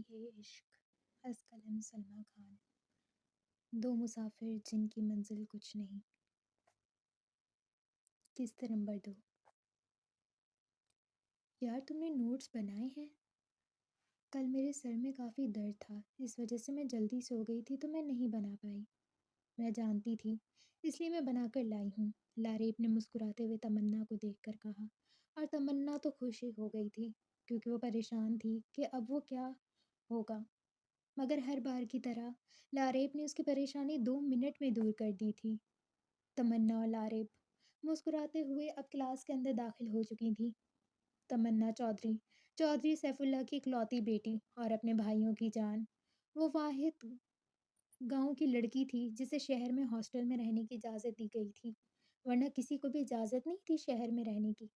ہے عشق از قلم سلمیٰ خان، دو مسافر جن کی منزل کچھ نہیں۔ قسط نمبر 2۔ یار تم نے نوٹس بنائے ہیں؟ کل میرے سر میں کافی درد تھا، اس وجہ سے میں جلدی سو گئی تھی تو میں نہیں بنا پائی۔ میں جانتی تھی، اس لیے میں بنا کر لائی ہوں، لاریب نے مسکراتے ہوئے تمنا کو دیکھ کر کہا، اور تمنا تو خوش ہی ہو گئی تھی کیونکہ وہ پریشان تھی کہ اب وہ کیا ہوگا، مگر ہر بار کی طرح لاریب نے اس کی پریشانی 2 منٹ میں دور کر دی تھی۔ تمنا اور لاریب مسکراتے ہوئے اب کلاس کے اندر داخل ہو چکی تھی۔ تمنا چودھری سیف اللہ کی اکلوتی بیٹی اور اپنے بھائیوں کی جان، وہ واحد گاؤں کی لڑکی تھی جسے شہر میں ہاسٹل میں رہنے کی اجازت دی گئی تھی، ورنہ کسی کو بھی اجازت نہیں تھی شہر میں رہنے کی۔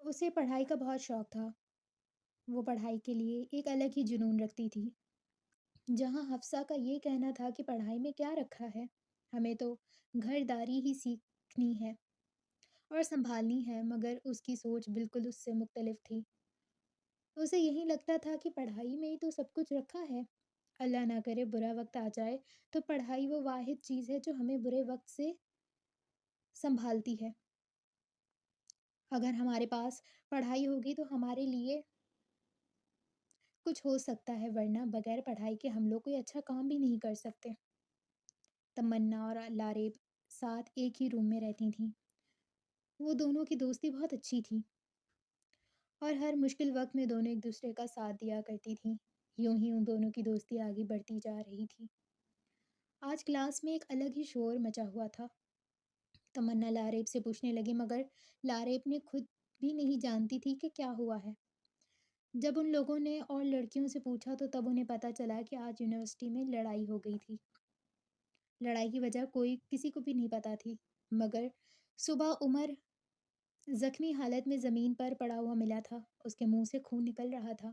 اسے پڑھائی کا بہت شوق تھا، وہ پڑھائی کے لیے ایک الگ ہی جنون رکھتی تھی۔ جہاں حفصہ کا یہ کہنا تھا کہ پڑھائی میں کیا رکھا ہے، ہمیں تو گھرداری ہی سیکھنی ہے اور سنبھالنی ہے، مگر اس کی سوچ بالکل اس سے مختلف تھی۔ اسے یہی لگتا تھا کہ پڑھائی میں ہی تو سب کچھ رکھا ہے، اللہ نہ کرے برا وقت آ جائے تو پڑھائی وہ واحد چیز ہے جو ہمیں برے وقت سے سنبھالتی ہے۔ اگر ہمارے پاس پڑھائی ہوگی تو ہمارے لیے کچھ ہو سکتا ہے، ورنہ بغیر پڑھائی کے ہم لوگ کوئی اچھا کام بھی نہیں کر سکتے۔ تمنا اور لاریب ساتھ ایک ہی روم میں رہتی تھیں۔ وہ دونوں کی دوستی بہت اچھی تھی اور ہر مشکل وقت میں دونوں ایک دوسرے کا ساتھ دیا کرتی تھیں۔ یوں ہی ان دونوں کی دوستی آگے بڑھتی جا رہی تھی۔ آج کلاس میں ایک الگ ہی شور مچا ہوا تھا۔ تمنا لاریب سے پوچھنے لگی، مگر لاریب نے خود بھی نہیں جانتی تھی کہ کیا ہوا ہے۔ جب ان لوگوں نے اور لڑکیوں سے پوچھا تو تب انہیں پتہ چلا کہ آج یونیورسٹی میں لڑائی ہو گئی تھی۔ لڑائی کی وجہ کسی کو بھی نہیں پتہ تھی، مگر صبح عمر زخمی حالت میں زمین پر پڑا ہوا ملا تھا، اس کے منہ سے خون نکل رہا تھا۔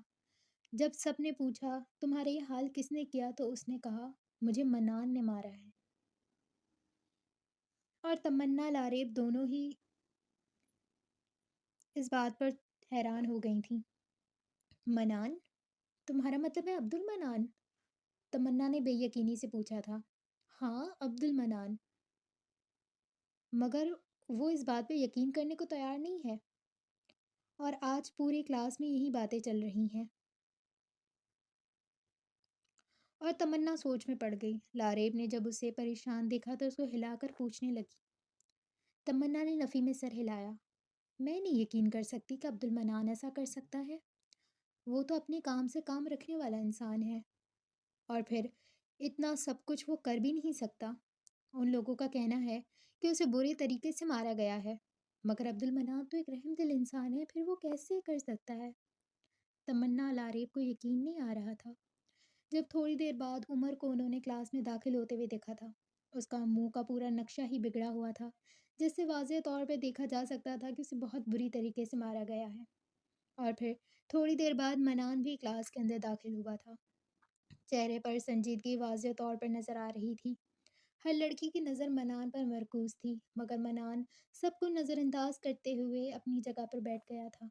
جب سب نے پوچھا تمہارا یہ حال کس نے کیا تو اس نے کہا مجھے منان نے مارا ہے۔ اور تمنا لاریب دونوں ہی اس بات پر حیران ہو گئی تھیں۔ منان؟ تمہارا مطلب ہے عبد المنان؟ تمنا نے بے یقینی سے پوچھا تھا۔ ہاں، عبد المنان، مگر وہ اس بات پہ یقین کرنے کو تیار نہیں ہے، اور آج پوری کلاس میں یہی باتیں چل رہی ہیں۔ اور تمنا سوچ میں پڑ گئی۔ لاریب نے جب اسے پریشان دیکھا تو اس کو ہلا کر پوچھنے لگی۔ تمنا نے نفی میں سر ہلایا۔ میں نہیں یقین کر سکتی کہ عبد المنان ایسا کر سکتا ہے، وہ تو اپنے کام سے کام رکھنے والا انسان ہے، اور پھر اتنا سب کچھ وہ کر بھی نہیں سکتا۔ ان لوگوں کا کہنا ہے کہ اسے برے طریقے سے مارا گیا ہے، مگر عبد المنان تو ایک رحم دل انسان ہے، پھر وہ کیسے کر سکتا ہے؟ تمنا لاریب کو یقین نہیں آ رہا تھا۔ جب تھوڑی دیر بعد عمر کو انہوں نے کلاس میں داخل ہوتے ہوئے دیکھا تھا، اس کا منہ کا پورا نقشہ ہی بگڑا ہوا تھا، جس سے واضح طور پہ دیکھا جا سکتا تھا کہ اسے بہت بری طریقے سے مارا گیا ہے۔ اور پھر تھوڑی دیر بعد منان بھی کلاس کے اندر داخل ہوا تھا۔ چہرے پر سنجیدگی واضح طور پر نظر آ رہی تھی۔ ہر لڑکی کی نظر منان پر مرکوز تھی، مگر منان سب کو نظر انداز کرتے ہوئے اپنی جگہ پر بیٹھ گیا تھا۔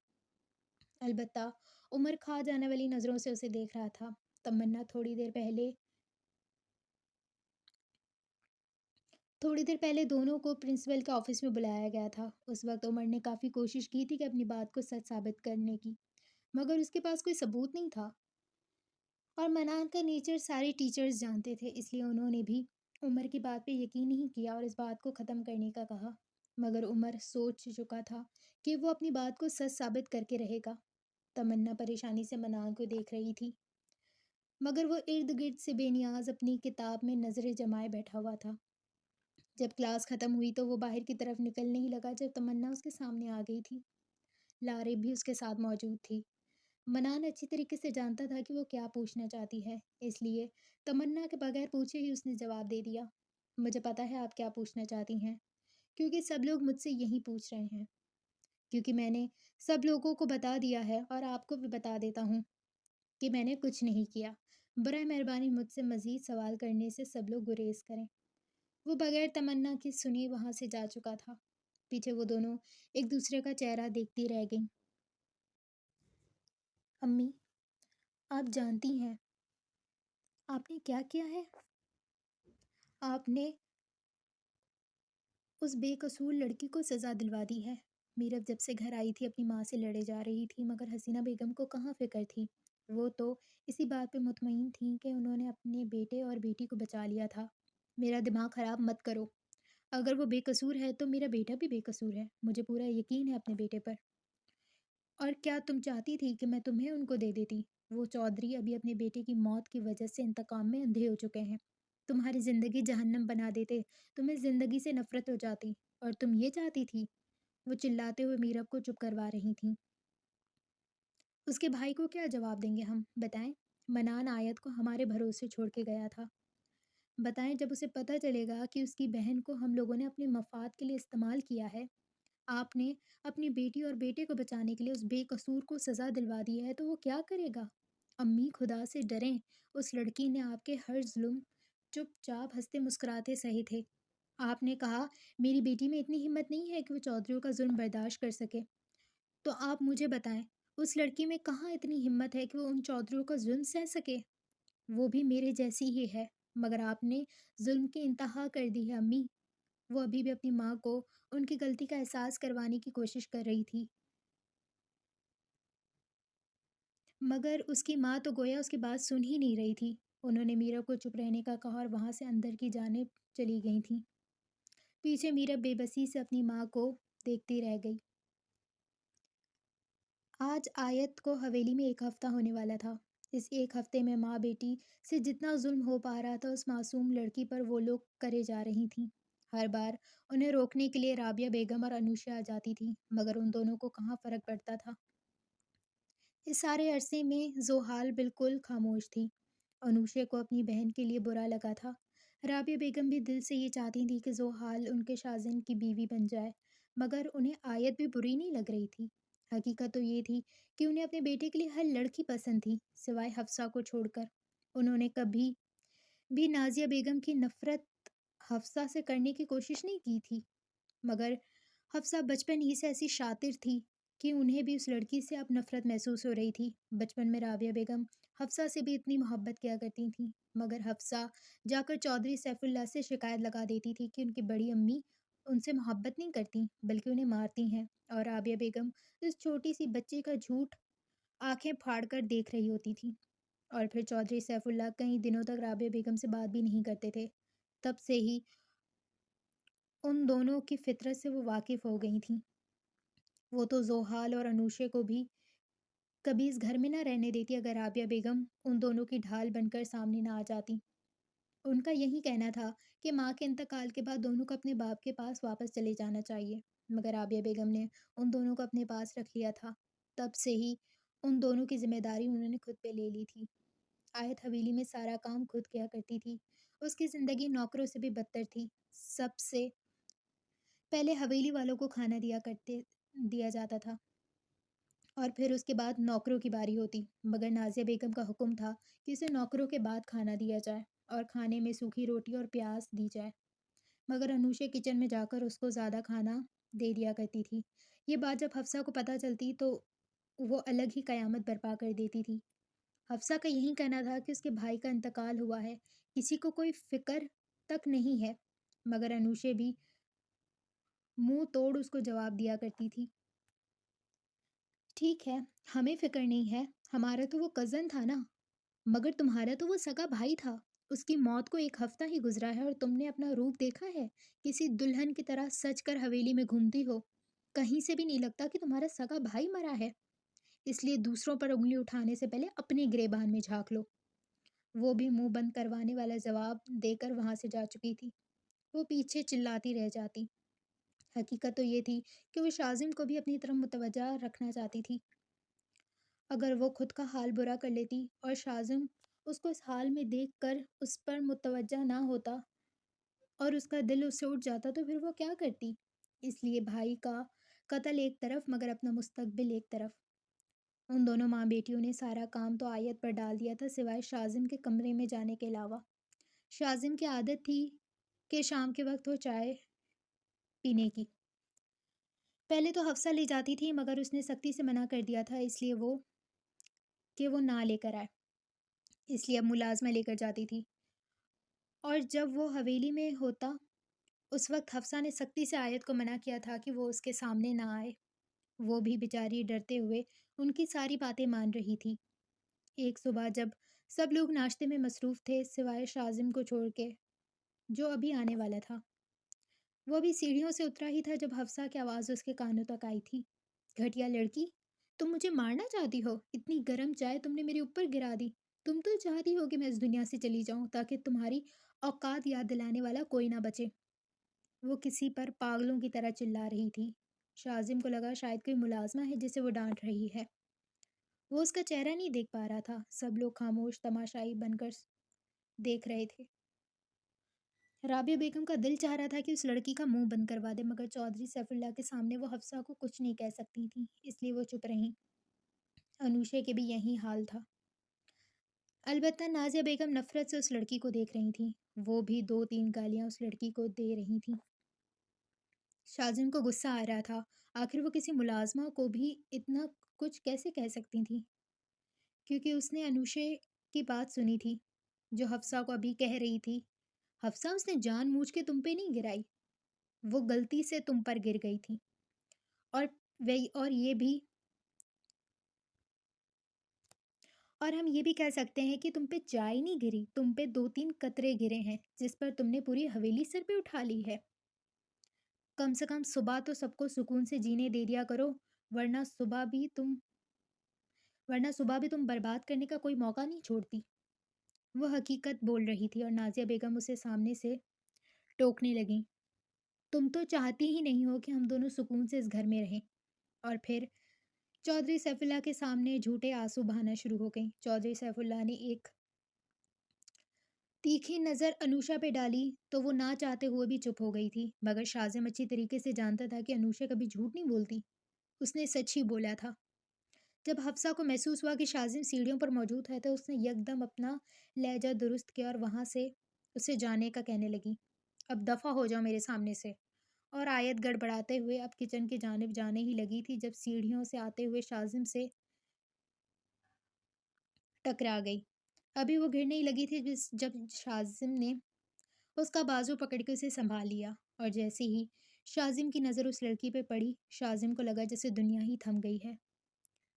البتہ عمر کھا جانے والی نظروں سے اسے دیکھ رہا تھا۔ تمنا تھوڑی دیر پہلے دونوں کو پرنسپل کے آفس میں بلایا گیا تھا۔ اس وقت عمر نے کافی کوشش کی تھی کہ اپنی بات کو سچ ثابت کرنے کی، مگر اس کے پاس کوئی ثبوت نہیں تھا، اور منان کا نیچر سارے ٹیچرز جانتے تھے، اس لیے انہوں نے بھی عمر کی بات پہ یقین نہیں کیا اور اس بات کو ختم کرنے کا کہا۔ مگر عمر سوچ چکا تھا کہ وہ اپنی بات کو سچ ثابت کر کے رہے گا۔ تمنا پریشانی سے منان کو دیکھ رہی تھی، مگر وہ ارد گرد سے بے نیاز اپنی کتاب میں نظریں جمائے بیٹھا ہوا تھا۔ جب کلاس ختم ہوئی تو وہ باہر کی طرف نکلنے ہی لگا جب تمنا اس کے سامنے آ گئی تھی۔ لاریب بھی اس کے ساتھ موجود تھی۔ منان اچھی طریقے سے جانتا تھا کہ وہ کیا پوچھنا چاہتی ہے، اس لیے تمنا کے بغیر پوچھے ہی اس نے جواب دے دیا۔ مجھے پتا ہے آپ کیا پوچھنا چاہتی ہیں، کیونکہ سب لوگ مجھ سے یہی پوچھ رہے ہیں، کیونکہ میں نے سب لوگوں کو بتا دیا ہے اور آپ کو بھی بتا دیتا ہوں کہ میں نے کچھ نہیں کیا۔ برائے مہربانی مجھ سے مزید سوال کرنے سے سب لوگ گریز کریں۔ وہ بغیر تمنا کی سنی وہاں سے جا چکا تھا۔ پیچھے وہ دونوں ایک دوسرے کا چہرہ دیکھتی رہ گئیں۔ امی، آپ جانتی ہیں آپ نے کیا کیا ہے؟ آپ نے اس بے قصور لڑکی کو سزا دلوا دی ہے۔ میرب جب سے گھر آئی تھی اپنی ماں سے لڑے جا رہی تھی، مگر حسینہ بیگم کو کہاں فکر تھی۔ وہ تو اسی بات پہ مطمئن تھیں کہ انہوں نے اپنے بیٹے اور بیٹی کو بچا لیا تھا۔ میرا دماغ خراب مت کرو۔ اگر وہ بے قصور ہے تو میرا بیٹا بھی بے قصور ہے۔ مجھے پورا یقین ہے اپنے بیٹے پر۔ اور کیا تم چاہتی تھی کہ میں تمہیں ان کو دے دیتی؟ وہ چودھری ابھی اپنے بیٹے کی موت کی وجہ سے انتقام میں اندھے ہو چکے ہیں۔ تمہاری زندگی جہنم بنا دیتے، تمہیں زندگی سے نفرت ہو جاتی، اور تم یہ چاہتی تھی؟ وہ چلاتے ہوئے میرب کو چپ کروا رہی تھیں۔ اس کے بھائی کو کیا جواب دیں گے ہم؟ بتائیں۔ منان آیت کو ہمارے بھروسے چھوڑ کے گیا تھا۔ بتائیں جب اسے پتہ چلے گا کہ اس کی بہن کو ہم لوگوں نے اپنے مفاد کے لیے استعمال کیا ہے، آپ نے اپنی بیٹی اور بیٹے کو بچانے کے لیے اس بے قصور کو سزا دلوا دی ہے، تو وہ کیا کرے گا؟ امی خدا سے ڈریں، اس لڑکی نے آپ کے ہر ظلم چپ چاپ ہنستے مسکراتے سہے تھے۔ آپ نے کہا میری بیٹی میں اتنی ہمت نہیں ہے کہ وہ چودھریوں کا ظلم برداشت کر سکے۔ تو آپ مجھے بتائیں اس لڑکی میں کہاں اتنی ہمت ہے کہ وہ ان چودھریوں کا ظلم سہ سکے؟ وہ بھی میرے جیسی ہی ہے، مگر آپ نے ظلم کی انتہا کر دی ہے امی۔ وہ ابھی بھی اپنی ماں کو ان کی غلطی کا احساس کروانے کی کوشش کر رہی تھی، مگر اس کی ماں تو گویا اس کی بات سن ہی نہیں رہی تھی۔ انہوں نے میرا کو چپ رہنے کا کہا اور وہاں سے اندر کی جانب چلی گئی تھیں۔ پیچھے میرا بے بسی سے اپنی ماں کو دیکھتی رہ گئی۔ آج آیت کو حویلی میں ایک ہفتہ ہونے والا تھا۔ اس ایک ہفتے میں ماں بیٹی سے جتنا ظلم ہو پا رہا تھا اس معصوم لڑکی پر وہ لوگ کرے جا رہی تھیں۔ ہر بار انہیں روکنے کے لیے رابعہ بیگم اور انوشا آ جاتی تھیں، مگر ان دونوں کو کہاں فرق پڑتا تھا۔ اس سارے عرصے میں زوحال بالکل خاموش تھی۔ انوشے کو اپنی بہن کے لیے برا لگا تھا۔ رابعہ بیگم بھی دل سے یہ چاہتی تھی کہ زوحال ان کے شازن کی بیوی بن جائے، مگر انہیں آیت بھی بری نہیں لگ رہی تھی۔ حقیقت تو یہ تھی کہ انہیں اپنے بیٹے کے لیے ہر لڑکی پسند تھی، سوائے حفصہ کو چھوڑ کر۔ انہوں نے کبھی بھی نازیہ بیگم کی نفرت حفصہ سے کرنے کی کوشش نہیں کی تھی، مگر حفصہ بچپن ہی سے ایسی شاطر تھی کہ انہیں بھی اس لڑکی سے اب نفرت محسوس ہو رہی تھی۔ بچپن میں رابعہ بیگم حفصہ سے بھی اتنی محبت کیا کرتی تھیں، مگر حفصہ جا کر چودھری سیف اللہ سے شکایت لگا دیتی تھی کہ ان کی بڑی امی ان سے محبت نہیں کرتی بلکہ انہیں مارتی ہیں، اور رابعہ بیگم اس چھوٹی سی بچی کا جھوٹ آنکھیں پھاڑ کر دیکھ رہی ہوتی تھی۔ اور پھر چودھری سیف اللہ کئی دنوں تک رابعہ بیگم سے بات بھی نہیں کرتے تھے۔ تب سے ہی ان دونوں کی فطرت سے وہ واقف ہو گئی تھیں۔ وہ تو زوحال اور انوشے کو بھی کبھی اس گھر میں نہ رہنے دیتی اگر رابعہ بیگم ان دونوں کی ڈھال بن کر سامنے نہ آ جاتی۔ ان کا یہی کہنا تھا کہ ماں کے انتقال کے بعد دونوں کو اپنے باپ کے پاس واپس چلے جانا چاہیے، مگر رابعہ بیگم نے ان دونوں کو اپنے پاس رکھ لیا تھا۔ تب سے ہی ان دونوں کی ذمہ داری انہوں نے خود پہ لے لی تھی۔ آیت حویلی میں سارا کام خود کیا کرتی تھی۔ اس کی زندگی نوکروں سے بھی بدتر تھی۔ سب سے پہلے حویلی والوں کو کھانا دیا جاتا تھا، اور پھر اس کے بعد نوکروں کی باری ہوتی، مگر نازیہ بیگم کا حکم تھا کہ اسے نوکروں کے بعد کھانا دیا جائے اور کھانے میں سوکھی روٹی اور پیاز دی جائے، مگر انوشے کچن میں جا کر اس کو زیادہ کھانا دے دیا کرتی تھی۔ یہ بات جب حفصہ کو پتہ چلتی تو وہ الگ ہی قیامت برپا کر دیتی تھی۔ حفصہ کا یہی کہنا تھا کہ اس کے بھائی کا انتقال ہوا ہے، کسی کو کوئی فکر تک نہیں ہے، مگر انوشے بھی منہ توڑ اس کو جواب دیا کرتی تھی، ٹھیک ہے ہمیں فکر نہیں ہے، ہمارا تو وہ کزن تھا نا، مگر تمہارا تو وہ سگا بھائی تھا، اس کی موت کو ایک ہفتہ ہی گزرا ہے اور تم نے اپنا روپ دیکھا ہے، کسی دلہن کی طرح سج کر حویلی میں گھومتی ہو، کہیں سے بھی نہیں لگتا کہ تمہارا سگا بھائی مرا ہے، اس لیے دوسروں پر انگلی اٹھانے سے پہلے اپنے گریبان میں جھانک لو۔ وہ بھی منہ بند کروانے والا جواب دے کر وہاں سے جا چکی تھی۔ وہ پیچھے چلاتی رہ جاتی۔ حقیقت تو یہ تھی کہ وہ شازم کو بھی اپنی طرف متوجہ رکھنا چاہتی تھی۔ اگر وہ خود کا حال برا کر لیتی اور شازم اس کو اس حال میں دیکھ کر اس پر متوجہ نہ ہوتا اور اس کا دل اس سے اٹھ جاتا تو پھر وہ کیا کرتی؟ اس لیے بھائی کا قتل ایک طرف مگر اپنا مستقبل ایک طرف۔ ان دونوں ماں بیٹیوں نے سارا کام تو آیت پر ڈال دیا تھا سوائے شازم کے کمرے میں جانے کے علاوہ۔ شازم کی عادت تھی کہ شام کے وقت وہ چائے پینے کی پہلے تو حفصہ لے جاتی تھی، مگر اس نے سختی سے منع کر دیا تھا اس لیے کہ وہ نہ لے کر آئے۔ اس لیے اب ملازمہ لے کر جاتی تھی۔ اور جب وہ حویلی میں ہوتا اس وقت حفصہ نے سختی سے آیت کو منع کیا تھا کہ وہ اس کے سامنے نہ آئے۔ وہ بھی بیچاری ڈرتے ہوئے ان کی ساری باتیں مان رہی تھی۔ ایک صبح جب سب لوگ ناشتے میں مصروف تھے سوائے شازم کو چھوڑ کے جو ابھی آنے والا تھا، وہ ابھی سیڑھیوں سے اترا ہی تھا جب حفصہ کی آواز اس کے کانوں تک آئی تھی۔ گھٹیا لڑکی، تم مجھے مارنا چاہتی ہو؟ اتنی گرم چائے تم نے میرے اوپر گرا دی۔ تم تو چاہتی ہو کہ میں اس دنیا سے چلی جاؤں تاکہ تمہاری اوقات یاد دلانے والا کوئی نہ بچے۔ وہ کسی پر پاگلوں کی طرح چلا رہی تھی۔ شازم کو لگا شاید کوئی ملازمہ ہے جسے وہ ڈانٹ رہی ہے۔ وہ اس کا چہرہ نہیں دیکھ پا رہا تھا۔ سب لوگ خاموش تماشائی بن کر دیکھ رہے تھے۔ رابعہ بیگم کا دل چاہ رہا تھا کہ اس لڑکی کا منہ بند کروا دے، مگر چودھری سیف اللہ کے سامنے وہ حفصہ کو کچھ نہیں کہہ سکتی تھیں، اس لیے وہ چپ رہیں۔ انوشے کے بھی یہی حال تھا۔ البتہ نازیہ بیگم نفرت سے اس لڑکی کو دیکھ رہی تھیں۔ وہ بھی 2-3 گالیاں اس لڑکی کو دے رہی تھیں۔ شازم کو غصہ آ رہا تھا، آخر وہ کسی ملازمہ کو بھی اتنا کچھ کیسے کہہ سکتی تھیں، کیونکہ اس نے انوشے کی بات سنی تھی جو حفصہ کو ابھی کہہ رہی تھی۔ حفصہ، اس نے جان بوجھ کے تم پہ نہیں گرائی، وہ غلطی سے تم پر گر گئی تھی، اور اور یہ بھی اور ہم یہ بھی کہہ سکتے ہیں کہ تم پہ چائے نہیں گری، تم پہ 2-3 قطرے گرے ہیں جس پر تم نے پوری حویلی سر پہ اٹھا لی ہے۔ کم سے کم صبح تو سب کو سکون سے جینے دے دیا کرو، ورنہ صبح بھی تم برباد کرنے کا کوئی موقع نہیں چھوڑتی۔ وہ حقیقت بول رہی تھی اور نازیہ بیگم اسے سامنے سے ٹوکنے لگیں۔ تم تو چاہتی ہی نہیں ہو کہ ہم دونوں سکون سے اس گھر میں رہیں۔ اور پھر چودھری سیف اللہ کے سامنے جھوٹے آنسو بہانا شروع ہو گئیں۔ چودھری سیف اللہ نے ایک تیکھی نظر انوشا پہ ڈالی تو وہ نہ چاہتے ہوئے بھی چپ ہو گئی تھی، مگر شازم اچھی طریقے سے جانتا تھا کہ انوشا کبھی جھوٹ نہیں بولتی، اس نے سچ ہی بولا تھا۔ جب حفصہ کو محسوس ہوا کہ شازم سیڑھیوں پر موجود ہے تو اس نے یکدم اپنا لہجہ درست کیا اور وہاں سے اسے جانے کا کہنے لگی۔ اب دفع ہو جاؤ میرے سامنے سے۔ اور آیت گڑبڑاتے ہوئے اب کچن کی جانب جانے ہی لگی تھی جب سیڑھیوں سے آتے ہوئے شازم سے ٹکرا گئی۔ ابھی وہ گرنے ہی لگی تھی جب شازم نے اس کا بازو پکڑ کے اسے سنبھال لیا، اور جیسے ہی شازم کی نظر اس لڑکی پہ پڑی، شازم کو لگا جیسے دنیا ہی تھم گئی ہے۔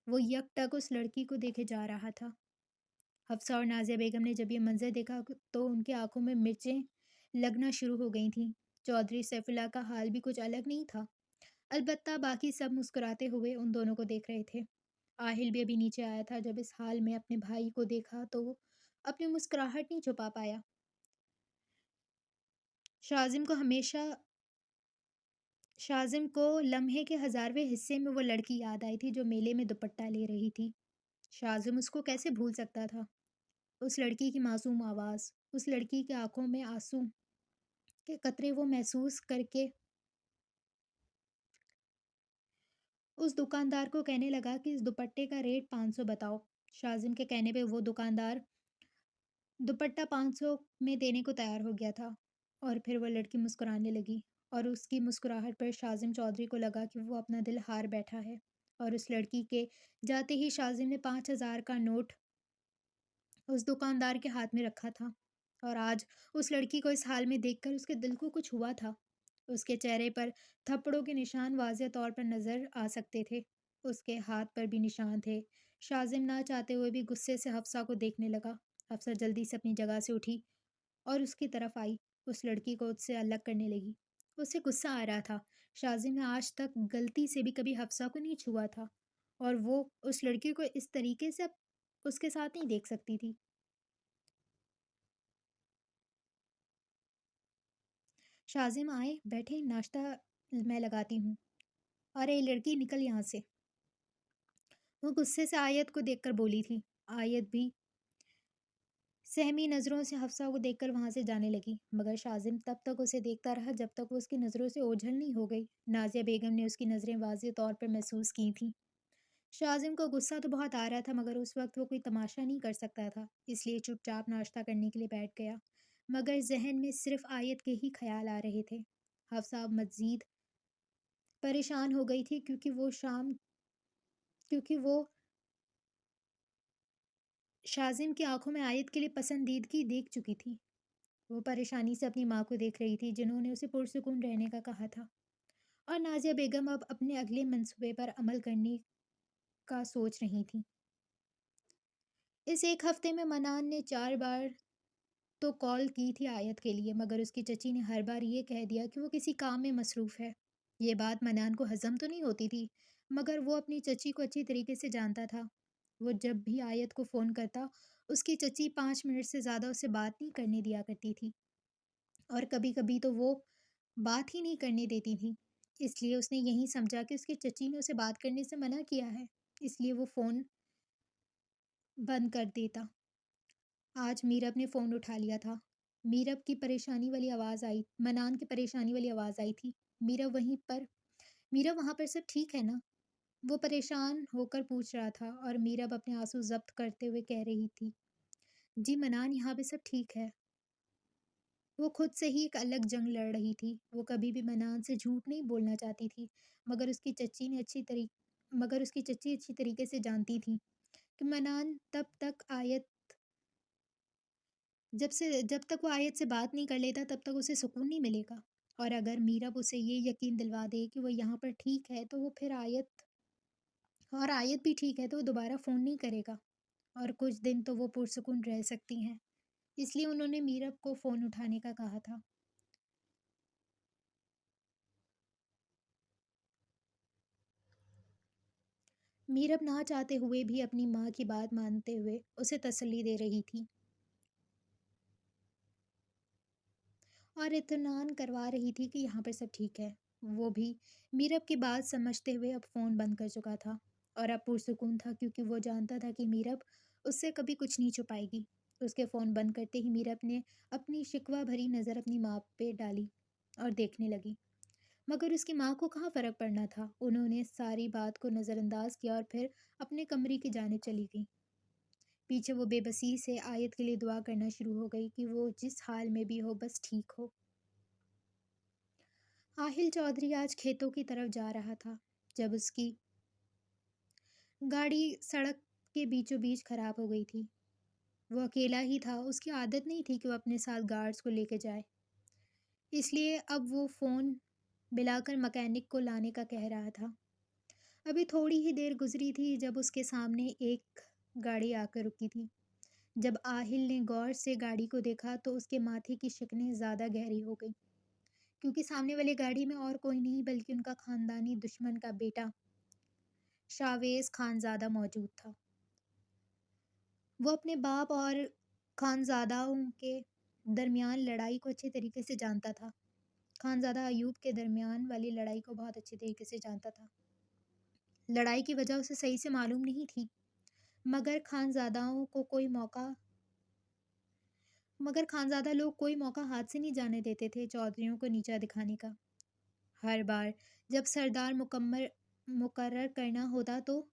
وہ یک ٹک اس لڑکی کو دیکھے جا رہا تھا۔ حفصہ اور نازیہ بیگم نے جب یہ منظر دیکھا تو ان کی آنکھوں میں مرچیں لگنا شروع ہو گئی تھیں۔ چودھری سیف اللہ کا حال بھی کچھ الگ نہیں تھا، البتہ باقی سب مسکراتے ہوئے ان دونوں کو دیکھ رہے تھے۔ آہل بھی ابھی نیچے آیا تھا۔ جب اس حال میں اپنے بھائی کو دیکھا تو وہ اپنی مسکراہٹ نہیں چھپا پایا۔ شازم کو لمحے کے 1000ویں حصے میں وہ لڑکی یاد آئی تھی جو میلے میں دوپٹہ لے رہی تھی۔ شازم اس کو کیسے بھول سکتا تھا؟ اس لڑکی کی معصوم آواز، اس لڑکی کے آنکھوں میں آنسو کے قطرے وہ محسوس کر کے اس دکاندار کو کہنے لگا کہ اس دوپٹے کا ریٹ 500 بتاؤ۔ شازم کے کہنے پہ وہ دکاندار دوپٹہ 500 میں دینے کو تیار ہو گیا تھا، اور پھر وہ لڑکی مسکرانے لگی، اور اس کی مسکراہٹ پر شازم چودھری کو لگا کہ وہ اپنا دل ہار بیٹھا ہے۔ اور اس لڑکی کے جاتے ہی شازم نے 5000 کا نوٹ اس دکاندار کے ہاتھ میں رکھا تھا، اور آج اس لڑکی کو اس حال میں دیکھ کر اس کے دل کو کچھ ہوا تھا۔ اس کے چہرے پر تھپڑوں کے نشان واضح طور پر نظر آ سکتے تھے، اس کے ہاتھ پر بھی نشان تھے۔ شازم نہ چاہتے ہوئے بھی غصے سے حفصہ کو دیکھنے لگا۔ حفصہ جلدی سے اپنی جگہ سے اٹھی اور اس کی طرف آئی، اس لڑکی کو اس سے الگ کرنے لگی۔ اسے غصہ آ رہا تھا۔ شازم نے آج تک غلطی سے بھی کبھی حفصہ کو نہیں چھوا تھا، اور وہ اس لڑکی کو اس طریقے سے اب اس کے ساتھ نہیں دیکھ سکتی تھی۔ شازم آئے، بیٹھے، ناشتہ میں لگاتی ہوں۔ ارے لڑکی، نکل یہاں سے۔ وہ غصے سے آیت کو دیکھ کر بولی تھی۔ آیت بھی سہمی نظروں سے حفصہ کو دیکھ کر وہاں سے جانے لگی، مگر شازم تب تک اسے دیکھتا رہا جب تک وہ اس کی نظروں سے اوجھل نہیں ہو گئی۔ نازیہ بیگم نے اس کی نظریں واضح طور پر محسوس کی تھیں۔ شازم کو غصہ تو بہت آ رہا تھا، مگر اس وقت وہ کوئی تماشا نہیں کر سکتا تھا، اس لیے چپ چاپ ناشتہ کرنے کے لیے بیٹھ گیا، مگر ذہن میں صرف آیت کے ہی خیال آ رہے تھے۔ حفصہ اب مزید پریشان ہو گئی تھی کیونکہ وہ شازم کی آنکھوں میں آیت کے لیے پسندیدگی دیکھ چکی تھی۔ وہ پریشانی سے اپنی ماں کو دیکھ رہی تھی جنہوں نے اسے پرسکون رہنے کا کہا تھا، اور نازیہ بیگم اب اپنے اگلے منصوبے پر عمل کرنے کا سوچ رہی تھیں۔ اس ایک ہفتے میں منان نے 4 بار تو کال کی تھی آیت کے لیے، مگر اس کی چچی نے ہر بار یہ کہہ دیا کہ وہ کسی کام میں مصروف ہے۔ یہ بات منان کو ہضم تو نہیں ہوتی تھی، مگر وہ اپنی چچی کو اچھی طریقے سے جانتا تھا۔ وہ جب بھی آیت کو فون کرتا، اس کی چچی 5 منٹ سے زیادہ اسے بات نہیں کرنے دیا کرتی تھی، اور کبھی کبھی تو وہ بات ہی نہیں کرنے دیتی تھی۔ اس لیے اس نے یہی سمجھا کہ اس کی چچی نے اسے بات کرنے سے منع کیا ہے، اس لیے وہ فون بند کر دیتا۔ آج میرب نے فون اٹھا لیا تھا۔ میرب کی پریشانی والی آواز آئی منان کی پریشانی والی آواز آئی تھی۔ میرب وہاں پر سب ٹھیک ہے نا؟ وہ پریشان ہو کر پوچھ رہا تھا، اور میرب اپنے آنسو ضبط کرتے ہوئے کہہ رہی تھی، جی منان، یہاں پہ سب ٹھیک ہے۔ وہ خود سے ہی ایک الگ جنگ لڑ رہی تھی۔ وہ کبھی بھی منان سے جھوٹ نہیں بولنا چاہتی تھی، مگر اس کی چچی اچھی طریقے سے جانتی تھی کہ منان جب تک وہ آیت سے بات نہیں کر لیتا تب تک اسے سکون نہیں ملے گا، اور اگر میرب اسے یہ یقین دلوا دے کہ وہ یہاں پر ٹھیک ہے تو وہ پھر آیت بھی ٹھیک ہے تو وہ دوبارہ فون نہیں کرے گا، اور کچھ دن تو وہ پرسکون رہ سکتی ہیں۔ اس لیے انہوں نے میرب کو فون اٹھانے کا کہا تھا۔ میرب نہ چاہتے ہوئے بھی اپنی ماں کی بات مانتے ہوئے اسے تسلی دے رہی تھی اور اطمینان کروا رہی تھی کہ یہاں پر سب ٹھیک ہے۔ وہ بھی میرب کی بات سمجھتے ہوئے اب فون بند کر چکا تھا، اور اب پرسکون تھا کیونکہ وہ جانتا تھا کہ میرب اس سے کبھی کچھ نہیں چھپائے گی۔ اس کے فون بند کرتے ہی میرب نے اپنی شکوہ بھری نظر اپنی ماں پہ ڈالی اور دیکھنے لگی، مگر اس کی ماں کو کہاں فرق پڑنا تھا۔ انہوں نے ساری بات کو نظر انداز کیا اور پھر اپنے کمرے کی جانب چلی گئی۔ پیچھے وہ بے بسی سے آیت کے لیے دعا کرنا شروع ہو گئی کہ وہ جس حال میں بھی ہو بس ٹھیک ہو۔ آہل چودھری آج کھیتوں کی طرف جا رہا تھا جب اس کی گاڑی سڑک کے بیچوں بیچ خراب ہو گئی تھی۔ وہ اکیلا ہی تھا، اس کی عادت نہیں تھی کہ وہ اپنے ساتھ گارڈز کو لے کے جائے، اس لیے اب وہ فون ملا کر مکینک کو لانے کا کہہ رہا تھا۔ ابھی تھوڑی ہی دیر گزری تھی جب اس کے سامنے ایک گاڑی آ کر رکی تھی۔ جب آہل نے غور سے گاڑی کو دیکھا تو اس کے ماتھے کی شکنیں زیادہ گہری ہو گئی، کیونکہ سامنے والی گاڑی میں اور کوئی نہیں بلکہ ان کا خاندانی دشمن کا بیٹا شاویز خانزادہ موجود تھا۔ وہ اپنے باپ اور خانزادہوں کے درمیان لڑائی کو اچھے طریقے سے جانتا تھا۔ خانزادہ ایوب کے درمیان والی لڑائی کو بہت اچھے طریقے سے جانتا تھا۔ لڑائی کی وجہ اسے صحیح سے معلوم نہیں تھی، مگر خانزادہ لوگ کوئی موقع ہاتھ سے نہیں جانے دیتے تھے چودھریوں کو نیچا دکھانے کا۔ ہر بار جب سردار مقرر کرنا ہوتا تو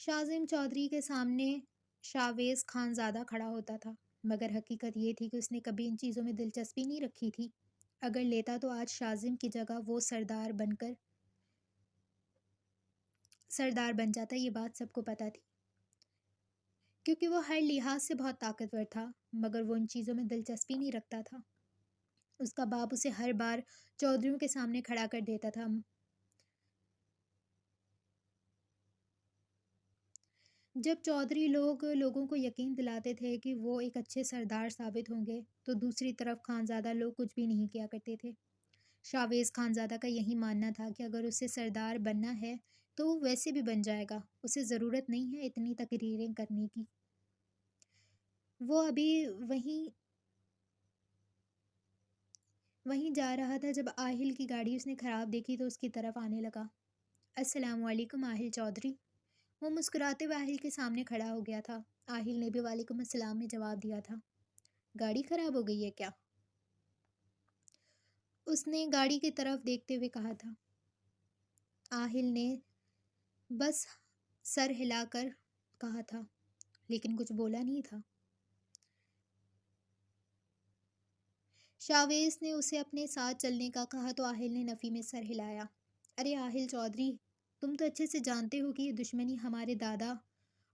شازم چودھری کے سامنے شاویز خانزادہ کھڑا ہوتا تھا، مگر حقیقت یہ تھی کہ اس نے کبھی ان چیزوں میں دلچسپی نہیں رکھی تھی۔ اگر لیتا تو آج شازم کی جگہ وہ سردار بن جاتا، یہ بات سب کو پتہ تھی، کیونکہ وہ ہر لحاظ سے بہت طاقتور تھا، مگر وہ ان چیزوں میں دلچسپی نہیں رکھتا تھا۔ اس کا باپ اسے ہر بار چودھریوں کے سامنے کھڑا کر دیتا تھا، جب چودھری لوگوں کو یقین دلاتے تھے کہ وہ ایک اچھے سردار ثابت ہوں گے، تو دوسری طرف خانزادہ لوگ کچھ بھی نہیں کیا کرتے تھے۔ شاویز خانزادہ کا یہی ماننا تھا کہ اگر اسے سردار بننا ہے تو وہ ویسے بھی بن جائے گا، اسے ضرورت نہیں ہے اتنی تقریریں کرنے کی۔ وہ ابھی وہیں جا رہا تھا جب آہل کی گاڑی اس نے خراب دیکھی تو اس کی طرف آنے لگا۔ السلام علیکم آہل چودھری۔ وہ مسکراتے ہوئے آہل کے سامنے کھڑا ہو گیا تھا۔ آہل نے بھی وعلیکم السلام میں جواب دیا تھا۔ گاڑی خراب ہو گئی ہے کیا؟ اس نے گاڑی کی طرف دیکھتے ہوئے کہا تھا۔ آہل نے بس سر ہلا کر کہا تھا، لیکن کچھ بولا نہیں تھا۔ شاویز نے اسے اپنے ساتھ چلنے کا کہا تو آہل نے نفی میں سر ہلایا۔ ارے آہل چودھری، تم تو اچھے سے جانتے ہو کہ یہ دشمنی ہمارے دادا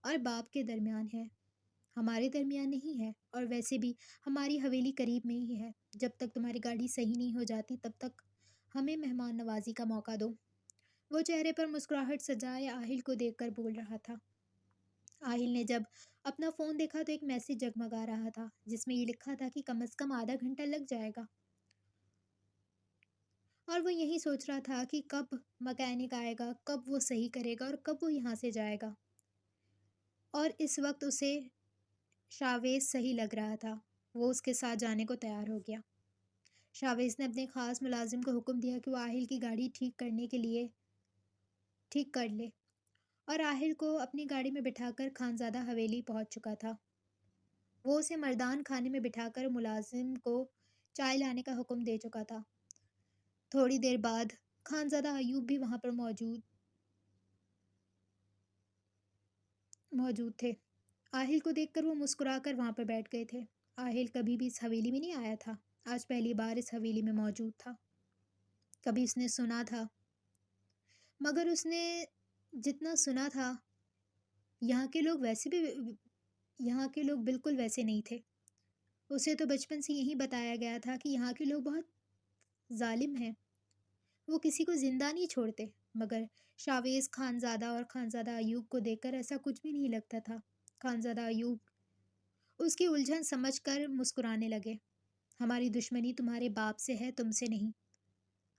اور باپ کے درمیان ہے۔ ہمارے درمیان نہیں ہے، اور ویسے بھی ہماری حویلی قریب میں ہی ہے۔ جب تک تمہاری گاڑی صحیح نہیں ہو جاتی تب تک ہمیں مہمان نوازی کا موقع دو۔ وہ چہرے پر مسکراہٹ سجائے آہل کو دیکھ کر بول رہا تھا۔ آہل نے جب اپنا فون دیکھا تو ایک میسج جگمگا رہا تھا جس میں یہ لکھا تھا کہ کم از کم آدھا گھنٹہ لگ جائے گا، اور وہ یہی سوچ رہا تھا کہ کب مکینک آئے گا، کب وہ صحیح کرے گا اور کب وہ یہاں سے جائے گا۔ اور اس وقت اسے شاویز صحیح لگ رہا تھا، وہ اس کے ساتھ جانے کو تیار ہو گیا۔ شاویز نے اپنے خاص ملازم کو حکم دیا کہ وہ آہل کی گاڑی ٹھیک کر لے، اور آہل کو اپنی گاڑی میں بٹھا کر خانزادہ حویلی پہنچ چکا تھا۔ وہ اسے مردان خانے میں بٹھا کر ملازم کو چائے لانے کا حکم دے چکا تھا۔ تھوڑی دیر بعد خانزادہ ایوب بھی وہاں پر موجود تھے۔ آہل کو دیکھ کر وہ مسکرا کر وہاں پر بیٹھ گئے تھے۔ آہل کبھی بھی اس حویلی میں نہیں آیا تھا، آج پہلی بار اس حویلی میں موجود تھا۔ کبھی اس نے سنا تھا، مگر اس نے جتنا سنا تھا یہاں کے لوگ بالکل ویسے نہیں تھے۔ اسے تو بچپن سے یہی بتایا گیا تھا کہ یہاں کے لوگ بہت ظالم ہیں، وہ کسی کو زندہ نہیں چھوڑتے، مگر شاویز خانزادہ اور خانزادہ ایوب کو دیکھ کر ایسا کچھ بھی نہیں لگتا تھا۔ خانزادہ ایوب اس کی الجھن سمجھ کر مسکرانے لگے۔ ہماری دشمنی تمہارے باپ سے ہے، تم سے نہیں۔